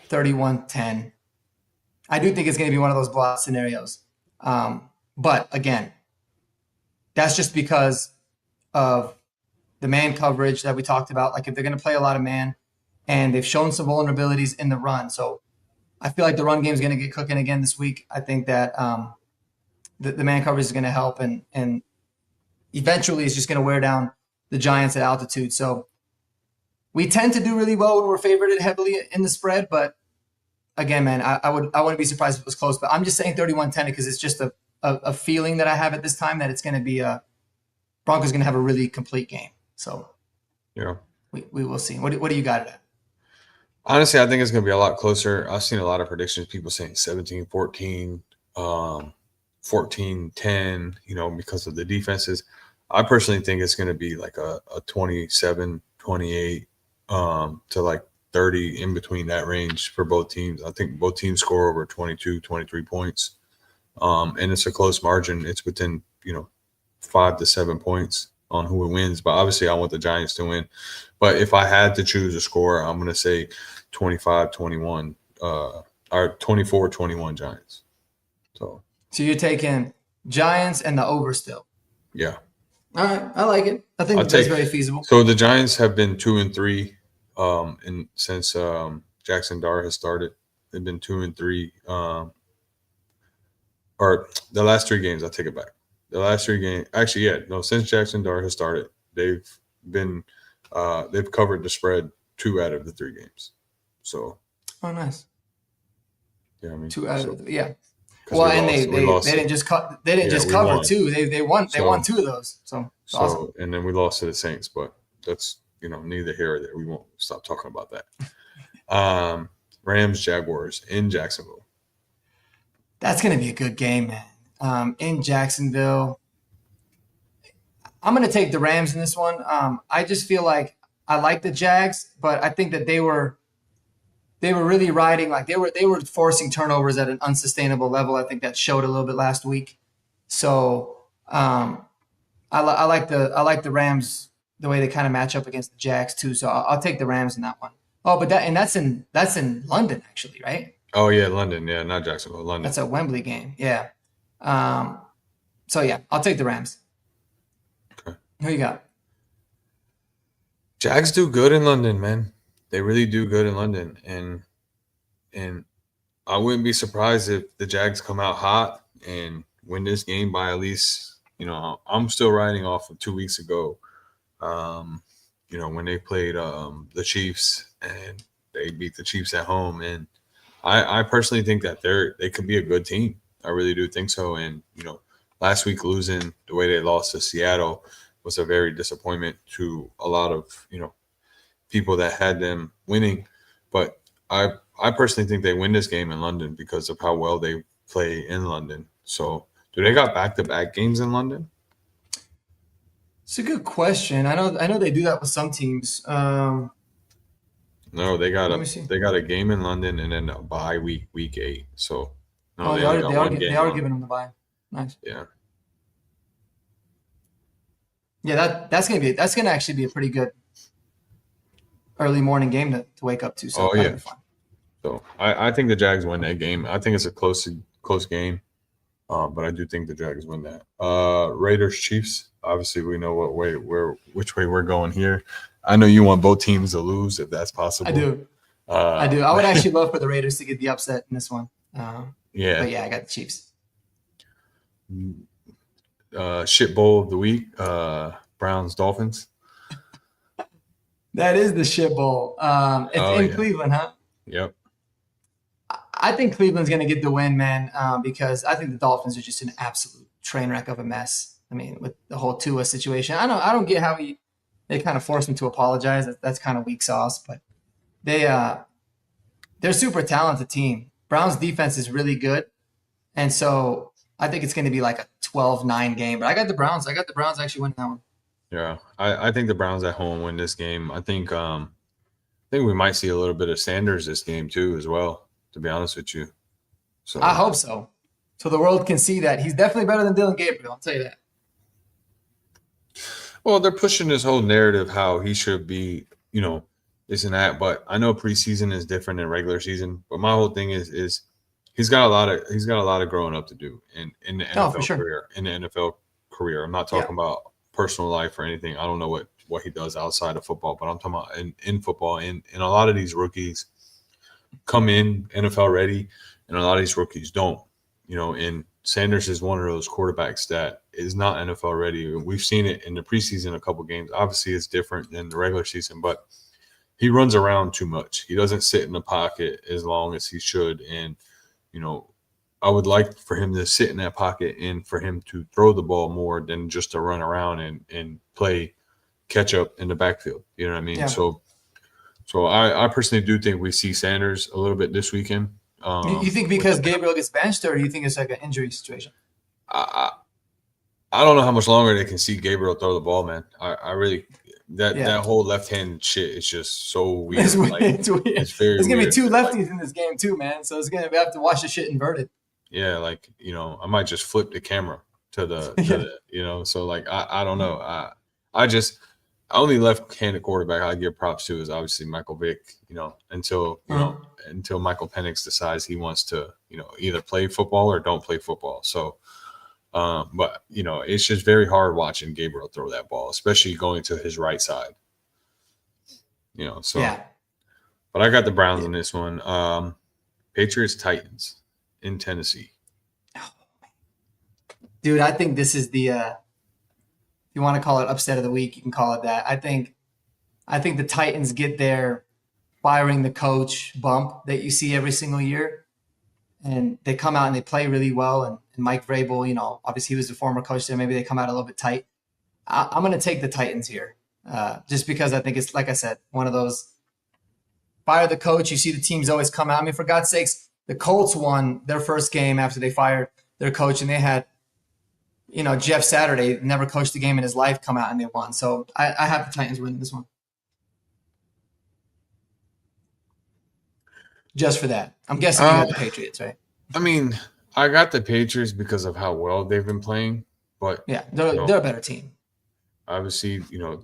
S3: 31-10. I do think it's gonna be one of those blowout scenarios. But again, that's just because of the man coverage that we talked about. Like, if they're going to play a lot of man, and they've shown some vulnerabilities in the run. So I feel like the run game is going to get cooking again this week. I think that the man coverage is going to help, and eventually it's just going to wear down the Giants at altitude. So we tend to do really well when we're favored heavily in the spread. But again, man, I wouldn't be surprised if it was close. But I'm just saying 31-10 because it's just a feeling that I have at this time that it's going to be Broncos going to have a really complete game. So
S2: Yeah.
S3: we will see. What do you got it at?
S2: Honestly, I think it's going to be a lot closer. I've seen a lot of predictions, people saying 17-14, 14-10, because of the defenses. I personally think it's going to be like a 27-28 to like 30, in between that range for both teams. I think both teams score over 22, 23 points. And it's a close margin. It's within, 5 to 7 points on who wins. But obviously I want the Giants to win. But if I had to choose a score, I'm going to say 25-21 or 24-21 Giants. So
S3: you're taking Giants and the over still.
S2: Yeah.
S3: All right. I like it. I think that's very feasible.
S2: So the Giants have been 2-3 since Jackson Dart has started. They've been 2-3. Or the last 3 games, I take it back. The last 3 games, actually, since Jackson Dart has started, they've covered the spread 2 out of the 3 games. So,
S3: oh, nice.
S2: Yeah, I mean,
S3: 2 out of 3, yeah.
S2: Well, and they
S3: didn't just cover 2. They won 2 of those. So awesome.
S2: And then we lost to the Saints, but that's neither here or there. We won't stop talking about that. Rams, Jaguars in Jacksonville.
S3: That's going to be a good game, man. In Jacksonville, I'm going to take the Rams in this one. I just feel like I like the Jags, but I think that they were really riding, like they were forcing turnovers at an unsustainable level. I think that showed a little bit last week. So I like the Rams, the way they kind of match up against the Jags too. So I'll take the Rams in that one. Oh, but that's in London actually, right?
S2: Oh yeah, London. Yeah, not Jacksonville, London.
S3: That's a Wembley game. Yeah. So yeah, I'll take the Rams.
S2: Okay.
S3: Who you got?
S2: Jags do good in London, man. They really do good in London, and I wouldn't be surprised if the Jags come out hot and win this game by at least. I'm still riding off of 2 weeks ago. When they played the Chiefs and they beat the Chiefs at home, and I personally think that they could be a good team. I really do think so. And last week losing the way they lost to Seattle was a very disappointment to a lot of people that had them winning. But I personally think they win this game in London because of how well they play in London. So do they got back-to-back games in London?
S3: It's a good question. I know they do that with some teams.
S2: No, they got
S3: Let me see.
S2: a game in London and then a bye week 8. So no,
S3: Oh,
S2: they
S3: they
S2: only
S3: are
S2: got
S3: they are
S2: one
S3: gi-
S2: game
S3: they are
S2: left.
S3: giving them the bye. Nice.
S2: Yeah.
S3: Yeah, that's gonna actually be a pretty good early morning game to wake up to. So
S2: Oh
S3: that'll
S2: yeah.
S3: be fun.
S2: So I think the Jags win that game. I think it's a close game. But I do think the Jags win that. Raiders Chiefs. Obviously, we know which way we're going here. I know you want both teams to lose if that's possible.
S3: I do. I do. I would actually love for the Raiders to get the upset in this one.
S2: Yeah.
S3: But yeah, I got the Chiefs.
S2: Shit bowl of the week. Browns Dolphins.
S3: That is the shit bowl. It's
S2: Oh,
S3: in
S2: yeah.
S3: Cleveland, huh?
S2: Yep.
S3: I think Cleveland's going to get the win, man, because I think the Dolphins are just an absolute train wreck of a mess. I mean, with the whole Tua situation, I don't get how they kind of forced him to apologize. That's kind of weak sauce, but they're a super talented team. Browns defense is really good, and so I think it's going to be like a 12-9 game. But I got the Browns. I got the Browns actually winning that one.
S2: Yeah. I think the Browns at home win this game. I think we might see a little bit of Sanders this game too, as well. To be honest with you. So
S3: I hope so. So the world can see that he's definitely better than Dylan Gabriel. I'll tell you that.
S2: Well, they're pushing this whole narrative how he should be, this and that. But I know preseason is different than regular season. But my whole thing is he's got a lot of growing up to do in the NFL
S3: for sure.
S2: career. In the NFL career, I'm not talking about personal life or anything. I don't know what he does outside of football, but I'm talking about in football. And a lot of these rookies come in NFL ready, and a lot of these rookies don't. And Sanders is one of those quarterbacks that is not NFL ready. We've seen it in the preseason a couple games. Obviously, it's different than the regular season, but he runs around too much. He doesn't sit in the pocket as long as he should. And, I would like for him to sit in that pocket and for him to throw the ball more than just to run around and play catch up in the backfield. You know what I mean?
S3: Yeah.
S2: So I personally do think we see Sanders a little bit this weekend.
S3: You think because Gabriel gets benched, or do you think it's like an injury situation?
S2: I don't know how much longer they can see Gabriel throw the ball, man. I really that whole left hand shit is just so weird.
S3: It's weird.
S2: Like,
S3: It's weird.
S2: it's very
S3: There's gonna
S2: weird.
S3: be two
S2: Like,
S3: lefties in this game too, man. So it's gonna have to watch the shit inverted.
S2: yeah, like I might just flip the camera to the so like I don't know. I only left-handed quarterback I give props to is obviously Michael Vick, until until Michael Penix decides he wants to, either play football or don't play football. So but it's just very hard watching Gabriel throw that ball, especially going to his right side. So
S3: Yeah.
S2: but I got the Browns in this one. Patriots Titans in Tennessee.
S3: Dude, I think this is the if you want to call it upset of the week, you can call it that. I think the Titans get their firing the coach bump that you see every single year. And they come out and they play really well. And Mike Vrabel, obviously he was the former coach there. Maybe they come out a little bit tight. I'm going to take the Titans here just because I think it's, like I said, one of those fire the coach. You see the teams always come out. I mean, for God's sakes, the Colts won their first game after they fired their coach, and they had, Jeff Saturday, never coached a game in his life, come out and they won. So I have the Titans winning this one. Just for that. I'm guessing you got the Patriots, right?
S2: I mean, I got the Patriots because of how well they've been playing, but
S3: Yeah, they're a better team.
S2: obviously,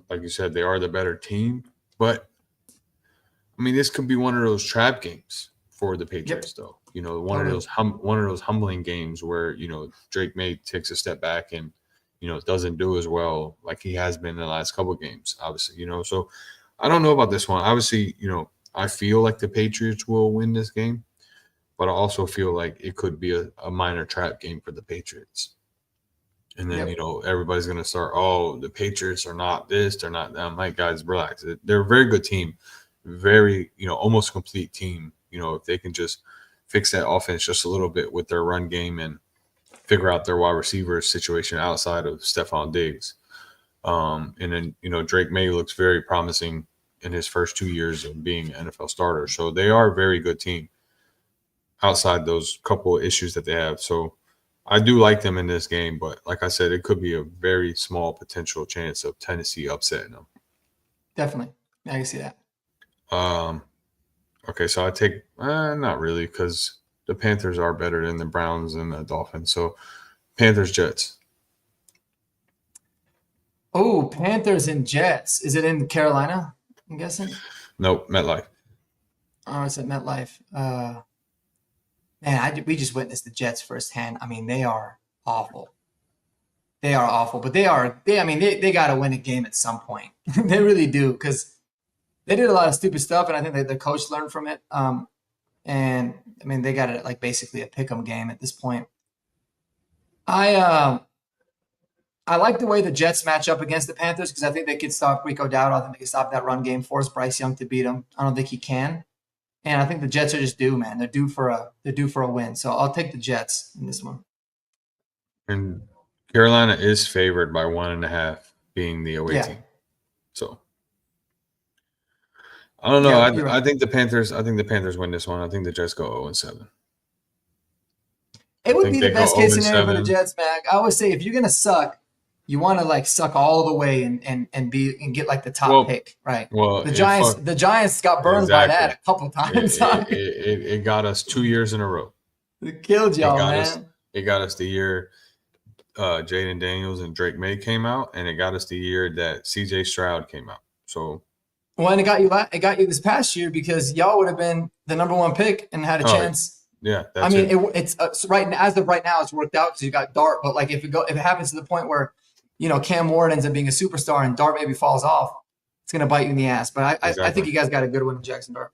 S2: like you said, they are the better team. But I mean, this could be one of those trap games for the Patriots, though. One of those humbling games where Drake May takes a step back and doesn't do as well like he has been in the last couple of games. Obviously, so I don't know about this one. Obviously, I feel like the Patriots will win this game, but I also feel like it could be a minor trap game for the Patriots. And then, everybody's going to start, the Patriots are not this, they're not that. I'm like, guys, relax. They're a very good team, very, almost complete team. If they can just fix that offense just a little bit with their run game and figure out their wide receiver situation outside of Stephon Diggs. And then, Drake May looks very promising in his first 2 years of being an NFL starter. So they are a very good team outside those couple of issues that they have. So I do like them in this game, but like I said, it could be a very small potential chance of Tennessee upsetting them.
S3: Definitely. I can see that.
S2: Okay, so I take not really, because the Panthers are better than the Browns and the Dolphins. So Panthers, Jets.
S3: Oh, Panthers and Jets. Is it in Carolina, I'm guessing?
S2: Nope, MetLife.
S3: Oh, it's at MetLife. Man, we just witnessed the Jets firsthand. I mean, they are awful. They are awful, but they got to win a game at some point. They really do, because they did a lot of stupid stuff, and I think the coach learned from it. And I mean, they got it like basically a pick'em game at this point. I like the way the Jets match up against the Panthers, because I think they could stop Rico Dowdle. I think they can stop that run game, force Bryce Young to beat him. I don't think he can. And I think the Jets are just due, man. They're due for a win. So I'll take the Jets in this one.
S2: And Carolina is favored by 1.5, being the away team. So I don't know.
S3: Yeah,
S2: I think the Panthers win this one. I think the Jets go 0-7.
S3: It would be the best case scenario for the Jets, man. I always say, if you're gonna suck, you want to like suck all the way and get like the top pick, right?
S2: Well,
S3: the Giants got burned by that a couple times.
S2: It got us 2 years in a row.
S3: It killed y'all, man.
S2: It got us the year Jaden Daniels and Drake May came out, and it got us the year that C.J. Stroud came out. So,
S3: well, and it got you this past year, because y'all would have been the number 1 pick and had a chance.
S2: Yeah,
S3: it's right as of right now, it's worked out because you got Dart. But like if it happens to the point where Cam Ward ends up being a superstar and Dart maybe falls off, it's gonna bite you in the ass. But I think you guys got a good one in Jackson Dart.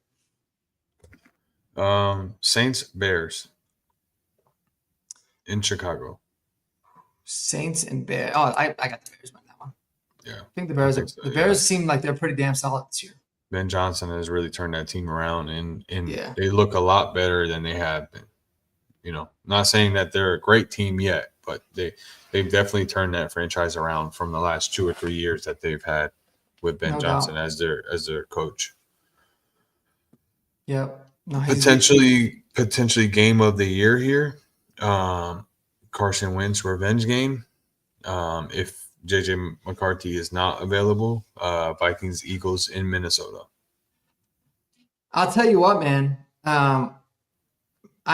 S2: Saints Bears in Chicago.
S3: Saints and Bears. Oh, I got the Bears on that one.
S2: Yeah,
S3: I think the Bears seem like they're pretty damn solid this year.
S2: Ben Johnson has really turned that team around, and they look a lot better than they have been. Not saying that they're a great team yet, but they've definitely turned that franchise around from the last 2 or 3 years that they've had with Ben Johnson as their coach.
S3: Yep. No,
S2: potentially game of the year here. Carson Wentz revenge game. If JJ McCarthy is not available, Vikings, Eagles in Minnesota.
S3: I'll tell you what, man. I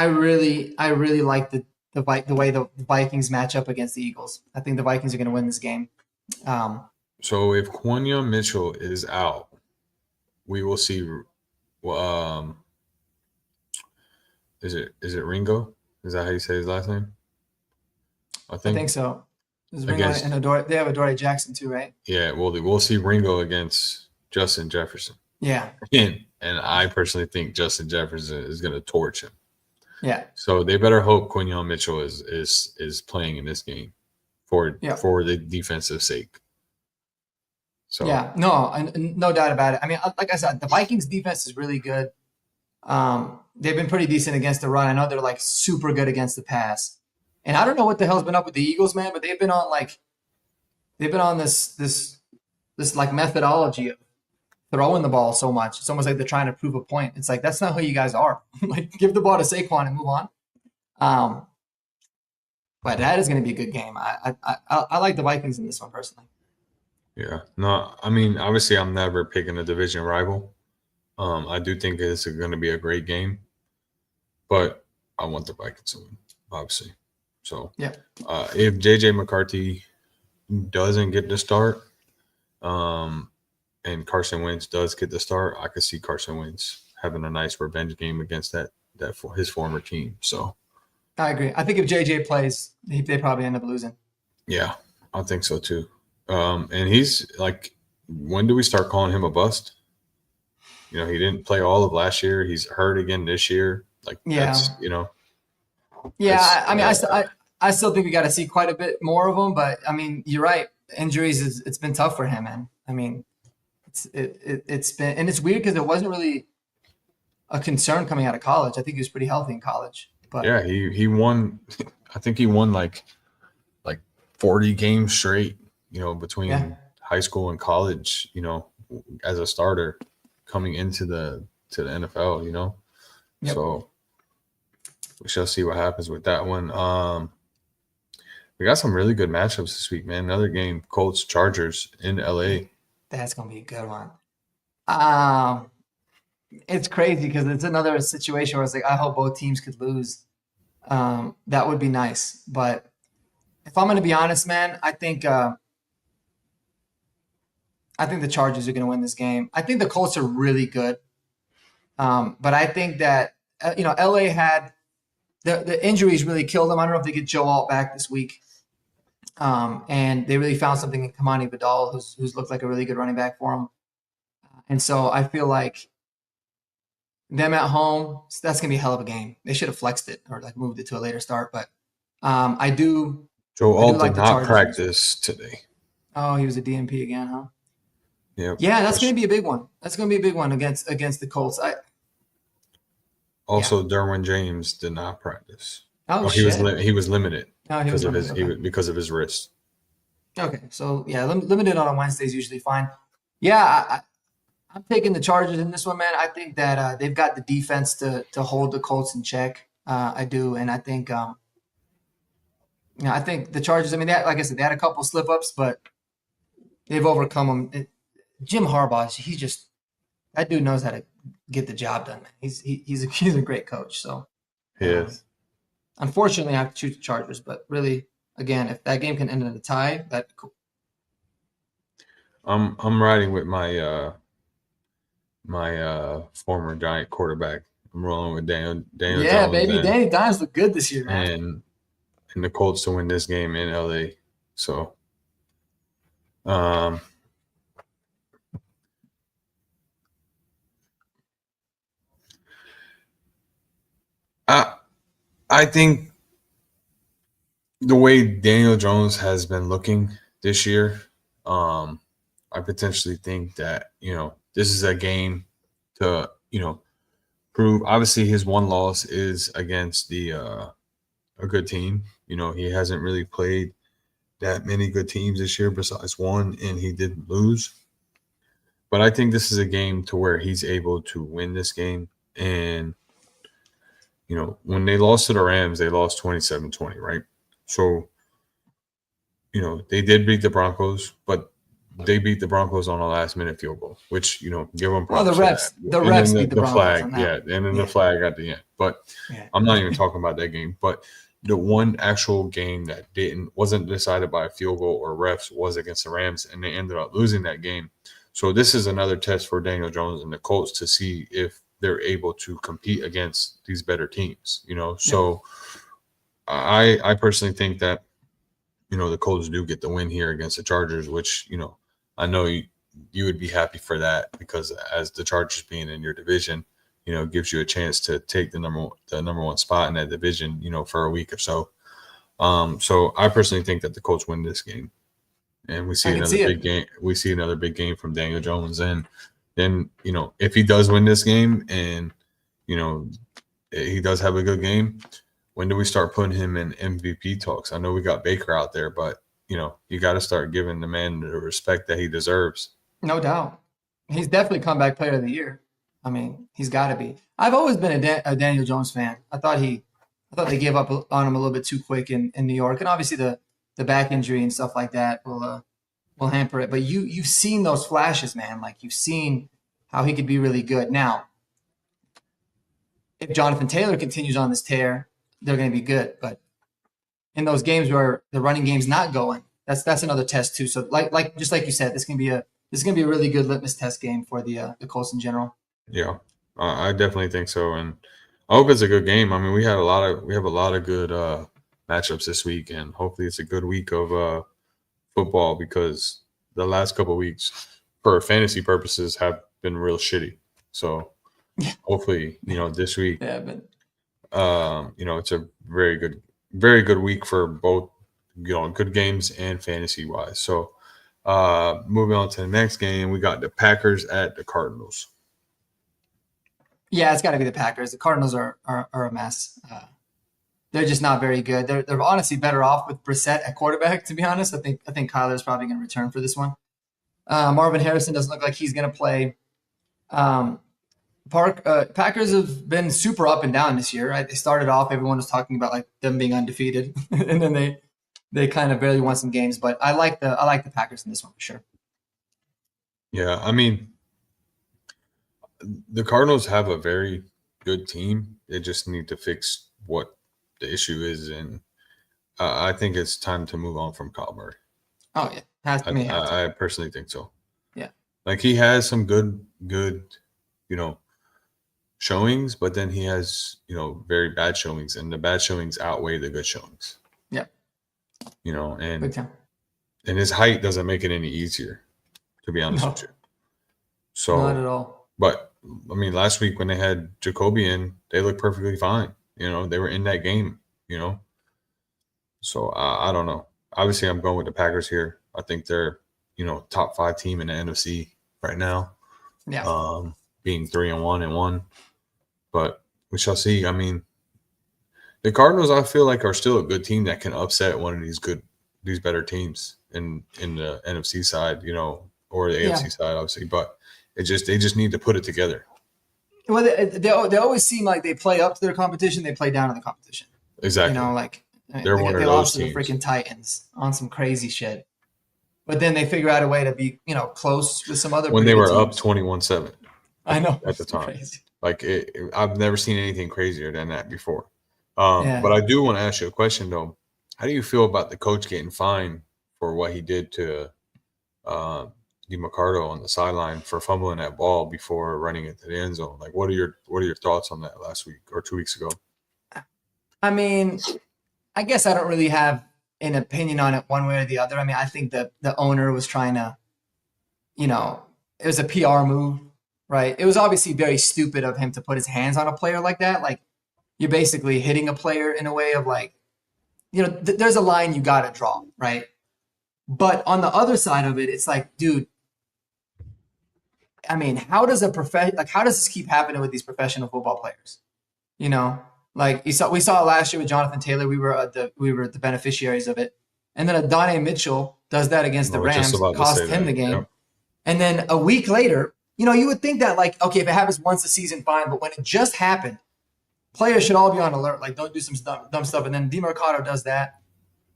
S3: really like the way the Vikings match up against the Eagles. I think the Vikings are going to win this game.
S2: So if Quinyon Mitchell is out, we will see. Is it Ringo? Is that how you say his last name? I think
S3: so. Ringo and Adore, they have Adoree Jackson too, right?
S2: Yeah, well, we'll see Ringo against Justin Jefferson.
S3: Yeah.
S2: And I personally think Justin Jefferson is going to torch him.
S3: Yeah.
S2: So they better hope Quinyon Mitchell is playing in this game for the defensive sake. So
S3: yeah, no doubt about it. I mean, like I said, the Vikings defense is really good. They've been pretty decent against the run. I know they're like super good against the pass. And I don't know what the hell's been up with the Eagles, man, but they've been on this like methodology of throwing the ball so much. It's almost like they're trying to prove a point. It's like, that's not who you guys are. Like, give the ball to Saquon and move on. But that is going to be a good game. I like the Vikings in this one personally.
S2: Yeah. No, I mean, obviously I'm never picking a division rival. I do think it's going to be a great game, but I want the Vikings to win, obviously. So if JJ McCarthy doesn't get the start, and Carson Wentz does get the start, I could see Carson Wentz having a nice revenge game against that his former team. So
S3: I agree. I think if JJ plays, they probably end up losing.
S2: Yeah, I think so too. And he's like, when do we start calling him a bust? He didn't play all of last year. He's hurt again this year. Like, that's.
S3: Yeah, I mean, I still think we got to see quite a bit more of him, but I mean, you're right. Injuries it's been tough for him, man. I mean, it's been, and it's weird because it wasn't really a concern coming out of college. I think he was pretty healthy in college. But
S2: yeah, he won. I think he won like 40 games straight, between
S3: Yeah.
S2: high school and college, as a starter coming into the NFL.
S3: Yep.
S2: So we shall see what happens with that one. We got some really good matchups this week, man. Another game, Colts Chargers in LA.
S3: That's gonna be a good one. It's crazy because it's another situation where it's like I hope both teams could lose. That would be nice, but if I'm gonna be honest, man, I think the Chargers are gonna win this game. I think the Colts are really good, but I think that LA had the injuries really killed them. I don't know if they get Joe Alt back this week, and they really found something in Kamani Vidal, who's looked like a really good running back for them. And so I feel like them at home, that's gonna be a hell of a game. They should have flexed it or like moved it to a later start, but I do.
S2: Joe Alt
S3: like
S2: did
S3: the
S2: not
S3: Chargers.
S2: practice today.
S3: Oh, he was a DNP again, huh?
S2: Yep.
S3: Yeah, that's going to be a big one. That's going to be a big one against the Colts.
S2: Also, Derwin James did not practice.
S3: Oh,
S2: he was
S3: shit.
S2: he was limited
S3: Oh, he
S2: because
S3: was
S2: of his
S3: limited, okay.
S2: because of his wrist.
S3: Okay, so yeah, limited on a Wednesday is usually fine. Yeah, I'm taking the Chargers in this one, man. I think that they've got the defense to hold the Colts in check. I do, and I think I think the Chargers. I mean, like I said, they had a couple slip ups, but they've overcome them. Jim Harbaugh, that dude knows how to get the job done, man. He's a great coach. So
S2: Yes.
S3: Unfortunately, I have to choose the Chargers, but really, again, if that game can end in a tie, that'd be cool.
S2: I'm riding with my former Giant quarterback. I'm rolling with Daniel
S3: Yeah,
S2: Jones
S3: baby, Danny Dimes look good this year, man.
S2: and the Colts to win this game in LA. So, I think the way Daniel Jones has been looking this year, I potentially think that, this is a game to, prove. Obviously, his one loss is against a good team. He hasn't really played that many good teams this year besides one, and he did lose. But I think this is a game to where he's able to win this game. And, when they lost to the Rams, they lost 27-20, right? So, they did beat the Broncos, but they beat the Broncos on a last-minute field goal, which, give them props.
S3: Well, the refs beat the Broncos
S2: flag,
S3: on that.
S2: yeah, and then the flag at the end. But I'm not even talking about that game. But the one actual game that wasn't decided by a field goal or refs was against the Rams, and they ended up losing that game. So this is another test for Daniel Jones and the Colts to see if they're able to compete against these better teams. So I personally think that the Colts do get the win here against the Chargers, which I know you would be happy for that, because as the Chargers being in your division, gives you a chance to take the number one spot in that division, for a week or so. So I personally think that the Colts win this game, and we see another big game. We see another big game from Daniel Jones, and then if he does win this game, and he does have a good game, when do we start putting him in MVP talks? I know we got Baker out there, but you got to start giving the man the respect that he deserves.
S3: No doubt, he's definitely comeback player of the year. I mean, he's got to be. I've always been a Daniel Jones fan. I thought they gave up on him a little bit too quick in New York, and obviously the back injury and stuff like that will hamper it. But you've seen those flashes, man. Like, you've seen how he could be really good. Now, if Jonathan Taylor continues on this tear, they're going to be good. But in those games where the running game's not going, that's another test too. So like just like you said, this is going to be a really good litmus test game for the Colts in general.
S2: Yeah, I definitely think so, and I hope it's a good game. I mean, we have a lot of good matchups this week, and hopefully it's a good week of football, because the last couple of weeks, for fantasy purposes, have been real shitty. So hopefully, this week, it's a very good week for both, good games and fantasy wise. So moving on to the next game, we got the Packers at the Cardinals.
S3: Yeah, it's got to be the Packers. The Cardinals are a mess. they're just not very good. They're honestly better off with Brissett at quarterback, to be honest. I think Kyler's probably going to return for this one. Marvin Harrison doesn't look like he's going to play. Packers have been super up and down this year, right? They started off, everyone was talking about like them being undefeated, and then they kind of barely won some games. But I like the Packers in this one for sure.
S2: Yeah, I mean, the Cardinals have a very good team. They just need to fix what the issue is, and I think it's time to move on from Kyle Murray.
S3: Oh yeah,
S2: I personally think so.
S3: Yeah,
S2: like he has some good, showings, but then he has, very bad showings, and the bad showings outweigh the good showings.
S3: Yeah,
S2: and his height doesn't make it any easier, to be honest with you. So
S3: not at all.
S2: But I mean, last week when they had Jacoby in, they looked perfectly fine. They were in that game. So I don't know. Obviously, I'm going with the Packers here. I think they're, top 5 team in the NFC right now.
S3: Yeah.
S2: Being 3-1-1, but we shall see. I mean, the Cardinals, I feel like, are still a good team that can upset one of these better teams in the NFC side, or the AFC side, obviously. But they just need to put it together.
S3: Well, they always seem like they play up to their competition, they play down to the competition.
S2: Exactly.
S3: They're
S2: one of
S3: they
S2: those
S3: lost
S2: teams.
S3: To the freaking Titans on some crazy shit. But then they figure out a way to be, close with some other.
S2: When they were
S3: teams.
S2: up 21-7.
S3: I know
S2: at the time.
S3: Crazy.
S2: Like I've never seen anything crazier than that before. But I do want to ask you a question though. How do you feel about the coach getting fined for what he did to DiMarcado on the sideline for fumbling that ball before running into the end zone? Like, what are your thoughts on that last week or 2 weeks ago?
S3: I mean, I guess I don't really have an opinion on it one way or the other. I mean, I think that the owner was trying to, it was a PR move, right? It was obviously very stupid of him to put his hands on a player like that. Like, you're basically hitting a player in a way of like, there's a line you got to draw, right? But on the other side of it, it's like, dude, I mean, how does this keep happening with these professional football players? Like we saw it last year with Jonathan Taylor. We were the beneficiaries of it. And then Adonai Mitchell does that against the Rams, cost him the game. Yep. And then a week later, you would think that like, okay, if it happens once a season, fine. But when it just happened, players should all be on alert. Like, don't do some dumb stuff. And then DiMarcado does that.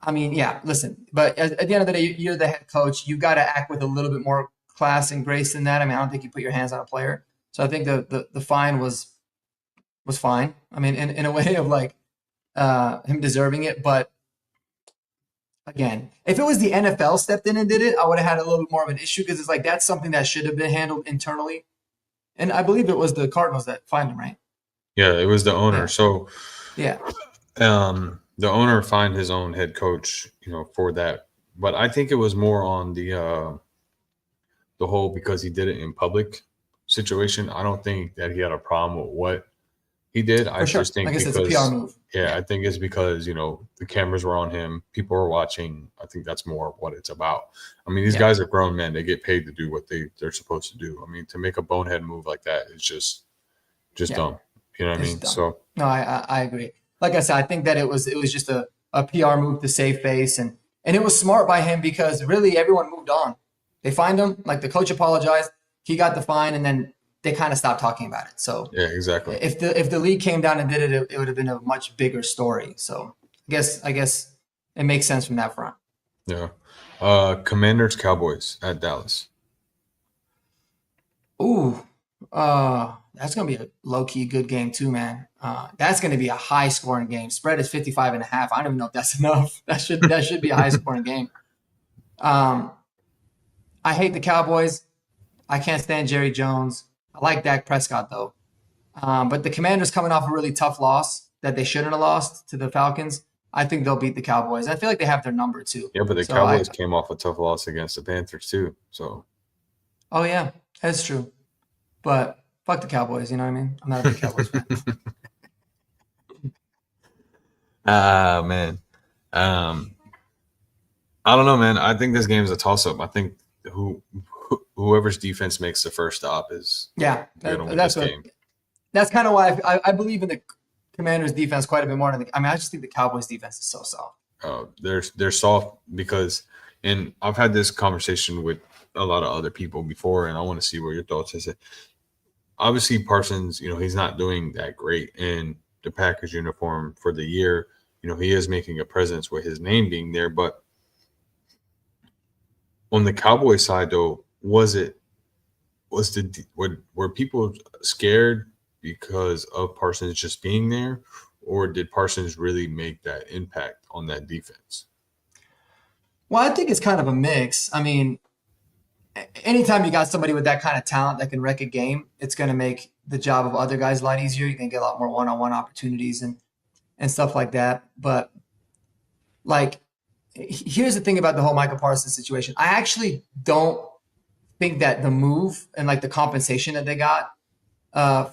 S3: I mean, yeah, listen. But at the end of the day, you're the head coach. You got to act with a little bit more class and grace than that. I mean, I don't think you put your hands on a player. So I think the fine was fine. I mean, in a way of like him deserving it. But again, if it was the NFL stepped in and did it, I would have had a little bit more of an issue because it's like that's something that should have been handled internally. And I believe it was the Cardinals that fined him, right?
S2: Yeah, it was the owner.
S3: Yeah.
S2: So
S3: yeah,
S2: the owner fined his own head coach, for that. But I think it was more on the whole because he did it in public situation. I don't think that he had a problem with what he did. I just think
S3: it's a PR move.
S2: Yeah, I think it's because, the cameras were on him. People were watching. I think that's more what it's about. I mean, these guys are grown men. They get paid to do what they're supposed to do. I mean, to make a bonehead move like that is just dumb. You know what I mean?
S3: Dumb.
S2: So
S3: no, I agree. Like I said, I think that it was just a PR move to save face. And it was smart by him because really everyone moved on. They fined him. Like the coach apologized. He got the fine and then they kind of stopped talking about it. So
S2: yeah, exactly.
S3: If the league came down and did it, it would have been a much bigger story. So I guess it makes sense from that front.
S2: Yeah. Commanders Cowboys at Dallas.
S3: Ooh, that's gonna be a low key good game too, man. That's gonna be a high scoring game. Spread is 55.5. I don't even know if that's enough. That should be a high scoring game. I hate the Cowboys. I can't stand Jerry Jones. I like Dak Prescott, though. But the Commanders coming off a really tough loss that they shouldn't have lost to the Falcons. I think they'll beat the Cowboys. I feel like they have their number, too.
S2: Yeah, but the Cowboys came off a tough loss against the Panthers, too. So.
S3: Oh, yeah. That's true. But fuck the Cowboys, you know what I mean? I'm not a big Cowboys fan.
S2: Man. I don't know, man. I think this game is a toss-up. I think whoever's defense makes the first stop is
S3: going
S2: to win this game.
S3: That's kind of why I believe in the Commanders defense quite a bit more than I just think the Cowboys defense is so soft.
S2: They're soft because, and I've had this conversation with a lot of other people before, and I want to see what your thoughts is. Obviously, Parsons, he's not doing that great in the Packers uniform for the year. He is making a presence with his name being there, but on the Cowboys side, though, were people scared because of Parsons just being there, or did Parsons really make that impact on that defense?
S3: Well, I think it's kind of a mix. I mean, anytime you got somebody with that kind of talent that can wreck a game, it's going to make the job of other guys a lot easier. You can get a lot more one-on-one opportunities and stuff like that. But like, here's the thing about the whole Micah Parsons situation. I actually don't think that the move and like the compensation that they got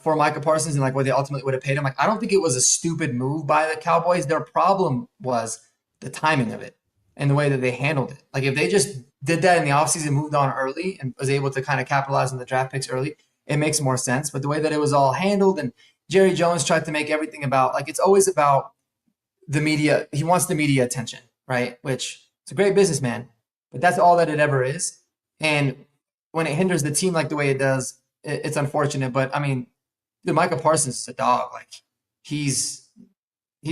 S3: for Micah Parsons and like what they ultimately would have paid him, like, I don't think it was a stupid move by the Cowboys. Their problem was the timing of it and the way that they handled it. Like, if they just did that in the offseason, moved on early, and was able to kind of capitalize on the draft picks early, it makes more sense. But the way that it was all handled, and Jerry Jones tried to make everything about, like, it's always about the media. He wants the media attention, right? Which is a great businessman, but that's all that it ever is. And when it hinders the team like the way it does, it's unfortunate. But I mean, dude, Micah Parsons is a dog. Like, he's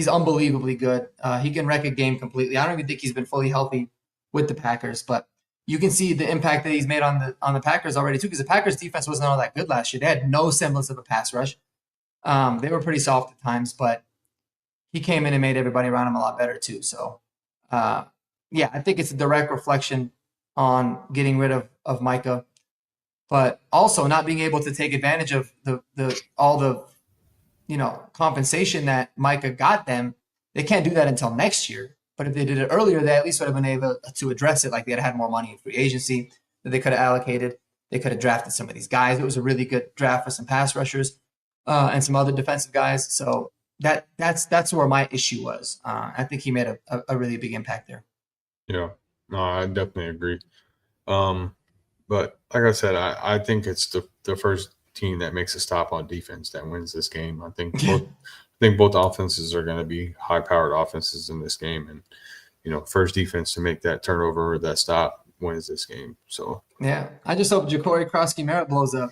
S3: unbelievably good. He can wreck a game completely. I don't even think he's been fully healthy with the Packers, but you can see the impact that he's made on the Packers already too, because the Packers defense wasn't all that good last year. They had no semblance of a pass rush. They were pretty soft at times, but he came in and made everybody around him a lot better too. So, yeah, I think it's a direct reflection on getting rid of Micah, but also not being able to take advantage of all the compensation that Micah got them. They can't do that until next year. But if they did it earlier, they at least would have been able to address it. Like, they had more money in free agency that they could have allocated. They could have drafted some of these guys. It was a really good draft for some pass rushers and some other defensive guys. So that's where my issue was. I think he made a really big impact there.
S2: Yeah, no, I definitely agree. But like I said, I think it's the first team that makes a stop on defense that wins this game. I think both offenses are going to be high-powered offenses in this game, and first defense to make that turnover or that stop wins this game. So
S3: yeah, I just hope Ja'Cory Krosky-Merritt blows up.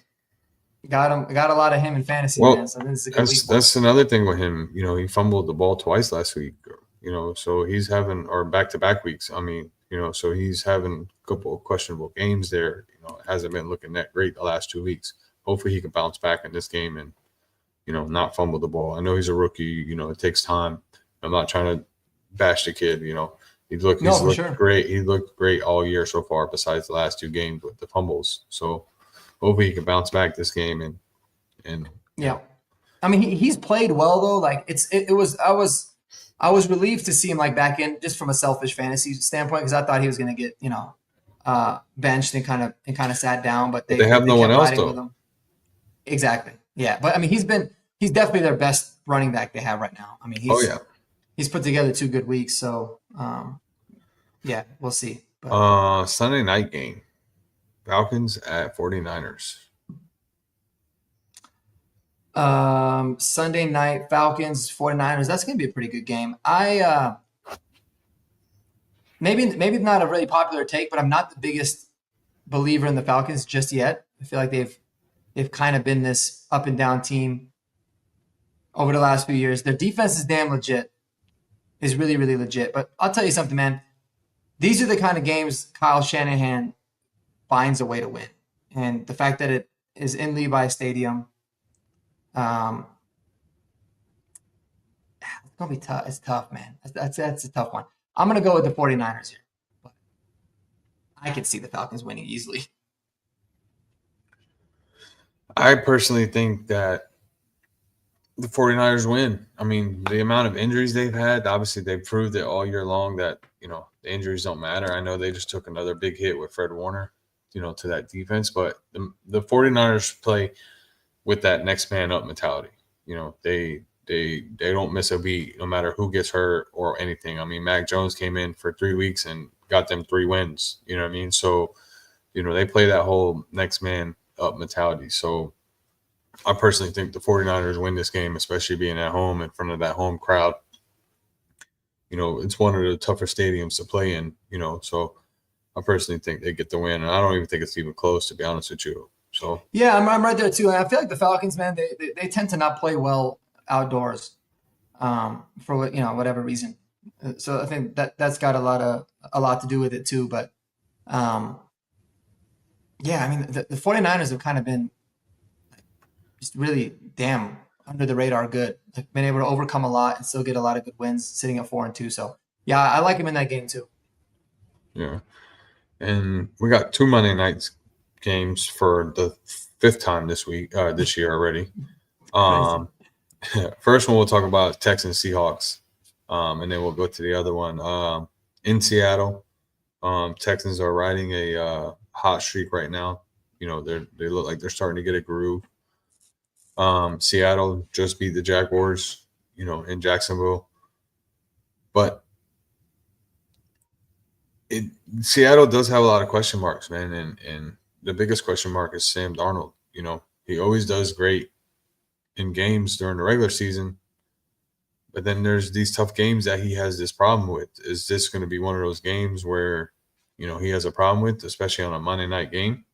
S3: Got a lot of him in fantasy.
S2: Well,
S3: man, so this is a good week.
S2: That's another thing with him. He fumbled the ball twice last week. So he's having, or back-to-back weeks. I mean, so he's having a couple of questionable games there. It hasn't been looking that great the last 2 weeks. Hopefully he can bounce back in this game and not fumble the ball. I know he's a rookie. It takes time. I'm not trying to bash the kid. He's looked great. He looked great all year so far, besides the last 2 games with the fumbles. So hopefully he can bounce back this game and
S3: yeah. I mean, he's played well though. Like, I was relieved to see him like back in, just from a selfish fantasy standpoint, because I thought he was going to get benched and kind of sat down. But they
S2: have no one else though.
S3: Exactly. Yeah, but I mean, he's definitely their best running back they have right now. I mean, he's put together 2 good weeks. So yeah, we'll see. But,
S2: Sunday night game, Falcons at 49ers.
S3: Sunday night, Falcons, 49ers. That's going to be a pretty good game. I maybe not a really popular take, but I'm not the biggest believer in the Falcons just yet. I feel like they've kind of been this up and down team over the last few years. Their defense is damn legit, is really, really legit. But I'll tell you something, man. These are the kind of games Kyle Shanahan finds a way to win. And the fact that it is in Levi Stadium, it's going to be tough. It's tough, man. That's a tough one. I'm going to go with the 49ers here. But I can see the Falcons winning easily.
S2: I personally think that the 49ers win. I mean, the amount of injuries they've had, obviously they've proved it all year long that, the injuries don't matter. I know they just took another big hit with Fred Warner, to that defense, but the 49ers play with that next man up mentality. They don't miss a beat no matter who gets hurt or anything. I mean, Mac Jones came in for 3 weeks and got them 3 wins. You know what I mean? So, they play that whole next man up mentality. So I personally think the 49ers win this game, especially being at home in front of that home crowd. It's one of the tougher stadiums to play in, so I personally think they get the win. And I don't even think it's even close, to be honest with you. So
S3: Yeah, I'm right there too. And I feel like the Falcons, man, they tend to not play well outdoors, for whatever reason. So I think that's got a lot to do with it too. But um, yeah, I mean the 49ers have kind of been just really damn under the radar good. Like been able to overcome a lot and still get a lot of good wins, sitting at 4-2. So yeah, I like him in that game too.
S2: yeah. And we got 2 Monday night games for the 5th time this year already.
S3: Crazy.
S2: First one we'll talk about Texans Seahawks, and then we'll go to the other one in Seattle. Texans are riding a hot streak right now. They look like they're starting to get a groove. Seattle just beat the Jaguars, in Jacksonville, but Seattle does have a lot of question marks, man, and the biggest question mark is Sam Darnold. He always does great in games during the regular season, but then there's these tough games that he has this problem with. Is this going to be one of those games where, he has a problem with, especially on a Monday night game?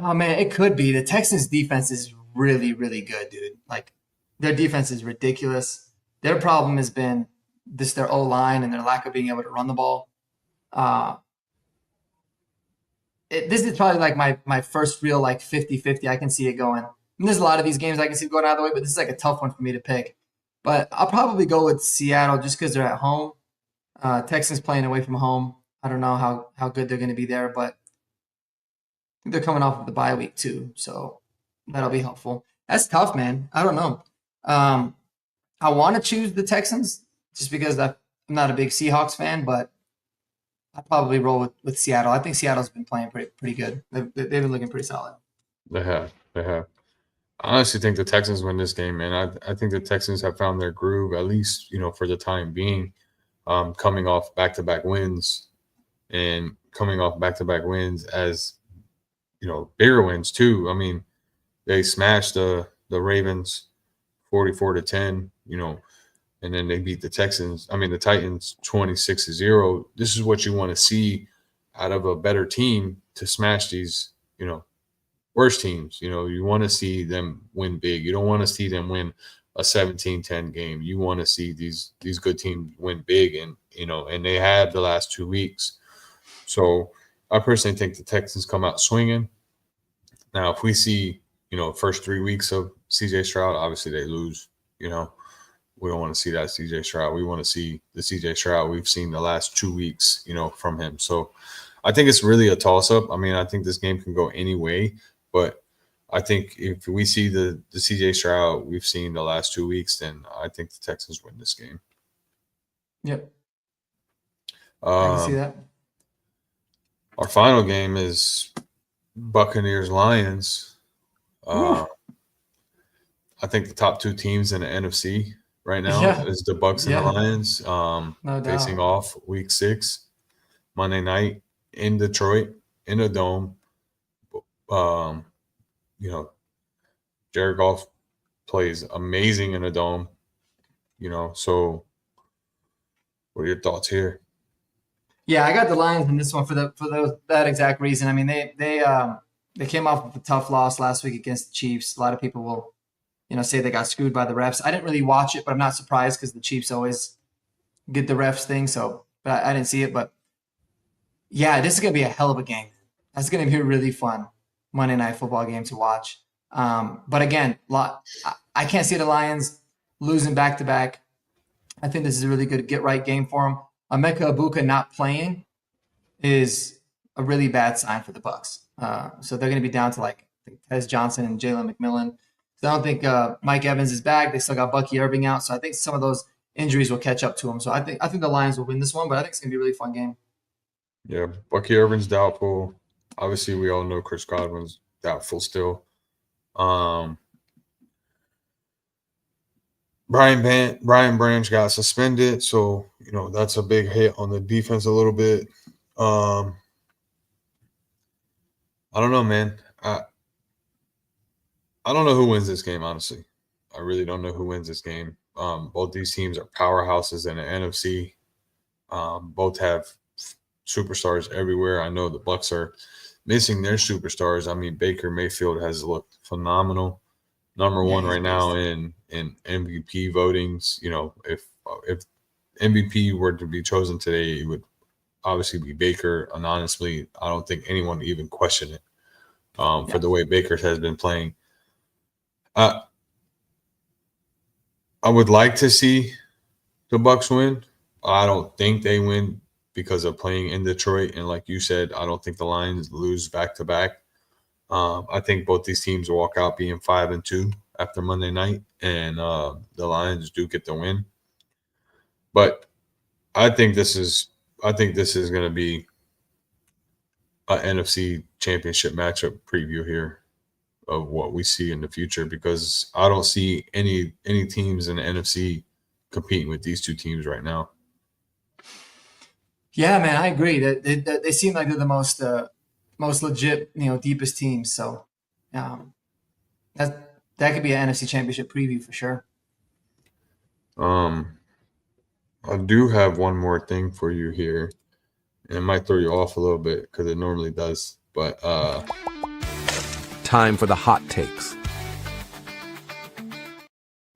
S3: Oh man, it could be. The Texans defense is really, really good, dude. Like their defense is ridiculous. Their problem has been their O line and their lack of being able to run the ball. Uh, this is probably like my first real like 50-50. I can see it going. And there's a lot of these games I can see going out of the way, but this is like a tough one for me to pick. But I'll probably go with Seattle just because they're at home. Texans playing away from home. I don't know how good they're going to be there, but I think they're coming off of the bye week too, so that'll be helpful. That's tough, man. I don't know. I want to choose the Texans just because I'm not a big Seahawks fan, but I'll probably roll with Seattle. I think Seattle's been playing pretty good. They've been looking pretty solid.
S2: They have. I honestly think the Texans win this game, man. I think the Texans have found their groove, at least, for the time being, coming off back-to-back wins and coming off back-to-back wins as, bigger wins too. I mean, they smashed the Ravens 44-10, and then they beat the Titans 26-0. This is what you want to see out of a better team to smash these, worse teams. You want to see them win big. You don't want to see them win a 17-10 game. You want to see these good teams win big, and and they have the last 2 weeks. So I personally think the Texans come out swinging. Now, if we see, first 3 weeks of CJ Stroud, obviously they lose. We don't want to see that CJ Stroud. We want to see the CJ Stroud we've seen the last 2 weeks, from him. So I think it's really a toss-up. I mean, I think this game can go any way, but I think if we see the CJ Stroud we've seen the last 2 weeks, then I think the Texans win this game.
S3: Yep. I can see that.
S2: Our final game is Buccaneers-Lions. I think the top 2 teams in the NFC right now is the Bucs and the Lions,
S3: No
S2: facing
S3: doubt.
S2: off Week 6, Monday night in Detroit, in a dome. Jared Goff plays amazing in a dome. So what are your thoughts here?
S3: Yeah, I got the Lions in this one for that exact reason. I mean, they came off with a tough loss last week against the Chiefs. A lot of people will, say they got screwed by the refs. I didn't really watch it, but I'm not surprised because the Chiefs always get the refs thing. So, but I didn't see it. But yeah, this is gonna be a hell of a game. That's gonna be a really fun Monday Night Football game to watch. But again, I can't see the Lions losing back to back. I think this is a really good get-right game for them. Emeka Ibuka not playing is a really bad sign for the Bucs. So they're going to be down to I think Tez Johnson and Jalen McMillan. So I don't think Mike Evans is back. They still got Bucky Irving out. So I think some of those injuries will catch up to him. So I think the Lions will win this one, but I think it's going to be a really fun game.
S2: Yeah, Bucky Irvin's doubtful. Obviously, we all know Chris Godwin's doubtful still. Brian Branch got suspended, so that's a big hit on the defense a little bit. I don't know, man. I don't know who wins this game, honestly. I really don't know who wins this game. Both these teams are powerhouses in the NFC. Both have superstars everywhere. I know the Bucks are missing their superstars. I mean, Baker Mayfield has looked phenomenal. Number
S3: Yeah,
S2: one
S3: he's
S2: right
S3: a
S2: now
S3: beast.
S2: in MVP votings. You know, if MVP were to be chosen today, it would obviously be Baker. And honestly, I don't think anyone would even question it for
S3: Yeah.
S2: the way Baker has been playing. I would like to see the Bucks win. I don't think they win because of playing in Detroit. And like you said, I don't think the Lions lose back to back. I think both these teams walk out being 5-2 after Monday night, and the Lions do get the win. But I think this is going to be an NFC Championship matchup preview here of what we see in the future, because I don't see any teams in the NFC competing with these two teams right now.
S3: Yeah, man, I agree. They seem like they're the most legit, deepest teams. So, that could be an NFC Championship preview for sure.
S2: I do have one more thing for you here, and it might throw you off a little bit because it normally does. But
S4: Time for the hot takes.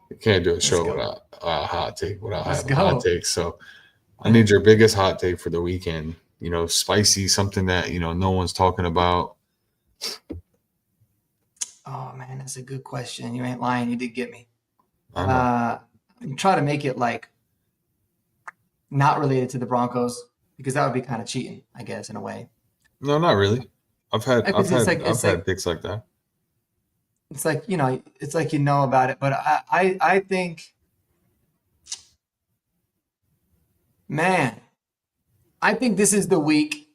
S2: you can't do a show
S3: go.
S2: without a hot take, without
S3: Let's
S2: having a hot
S3: go.
S2: take. So I need your biggest hot take for the weekend. You know, spicy, something that no one's talking about.
S3: Oh man, that's a good question. You ain't lying. You did get me.
S2: I know.
S3: Try to make it like not related to the Broncos, because that would be kind of cheating, I guess, in a way.
S2: No, not really. I've had
S3: It's
S2: picks like that.
S3: It's like, it's like about it, but I think, man, I think this is the week.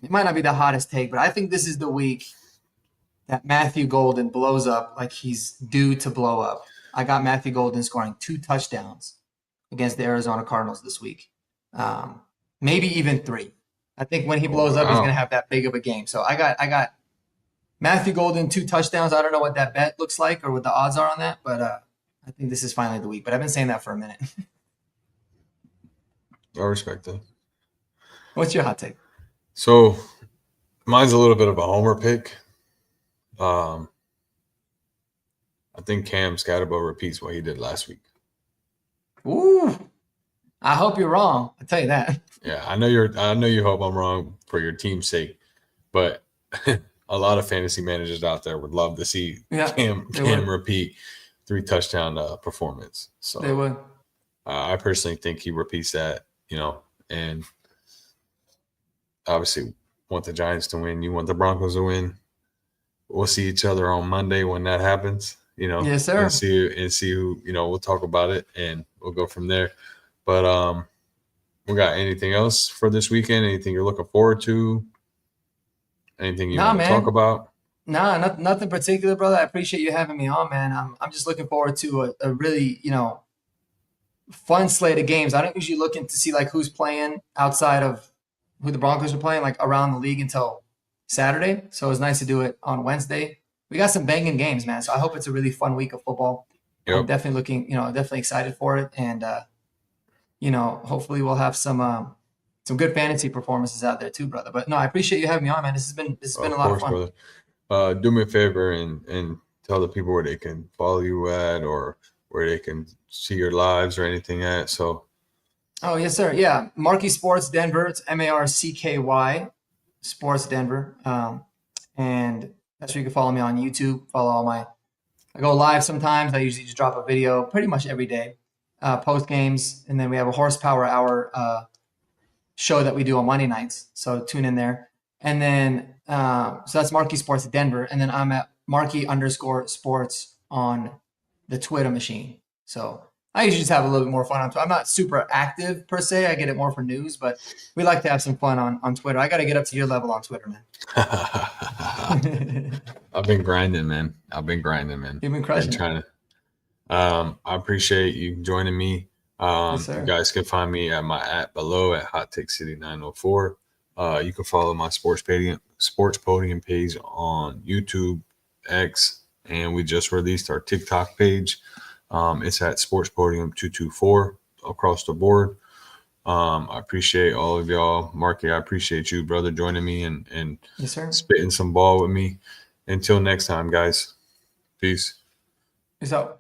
S3: It might not be the hottest take, but I think this is the week that Matthew Golden blows up like he's due to blow up. I got Matthew Golden scoring 2 touchdowns against the Arizona Cardinals this week. Maybe even 3. I think when he blows up, he's
S2: Wow.
S3: going to have that big of a game. So I got Matthew Golden 2 touchdowns. I don't know what that bet looks like or what the odds are on that, but I think this is finally the week. But I've been saying that for a minute.
S2: I respect that.
S3: What's your hot take?
S2: So mine's a little bit of a homer pick. I think Cam Scatterbo repeats what he did last week.
S3: Ooh, I hope you're wrong. I'll tell you that.
S2: Yeah, I know you hope I'm wrong for your team's sake, but a lot of fantasy managers out there would love to see
S3: Yeah,
S2: Cam
S3: they would.
S2: repeat 3 touchdown performance. So
S3: They would.
S2: I personally think he repeats that, and obviously want the Giants to win. You want the Broncos to win. We'll see each other on Monday when that happens,
S3: Yes, sir.
S2: and see who, we'll talk about it and we'll go from there. But we got anything else for this weekend? Anything you're looking forward to? Anything you
S3: Nah,
S2: want to
S3: man.
S2: talk about?
S3: Nah, nothing particular, brother. I appreciate you having me on, man. I'm just looking forward to a really, fun slate of games. I don't usually look into see like who's playing outside of who the Broncos are playing, like around the league until Saturday. So it was nice to do it on Wednesday. We got some banging games, man. So I hope it's a really fun week of football. I'm
S2: Yep.
S3: definitely definitely excited for it. And, hopefully we'll have some good fantasy performances out there too, brother. But no, I appreciate you having me on, man. This has been a lot of fun.
S2: Brother. Do me a favor and tell the people where they can follow you at, or where they can see your lives or anything at. So
S3: Oh, yes, sir. Yeah. Marquee Sports Denver. It's MARCKY Sports Denver. And that's where you can follow me on YouTube. I go live sometimes. I usually just drop a video pretty much every day, post games. And then we have a horsepower hour show that we do on Monday nights. So tune in there. And then, so that's Marquee Sports Denver. And then I'm at Marquee_sports on the Twitter machine. So I usually just have a little bit more fun on Twitter. I'm not super active per se. I get it more for news, but we like to have some fun on Twitter. I got to get up to your level on Twitter, man.
S2: I've been grinding, man.
S3: You've been crushing it.
S2: Trying to. I appreciate you joining me.
S3: Yes, sir.
S2: You guys can find me at my @ below at Hot Take City 904. You can follow my Sports Podium page on YouTube, X, and we just released our TikTok page. It's at Sports Podium 224 across the board. I appreciate all of y'all. Marky, I appreciate you, brother, joining me and
S3: Yes, sir.
S2: spitting some ball with me. Until next time, guys. Peace.
S3: Peace out.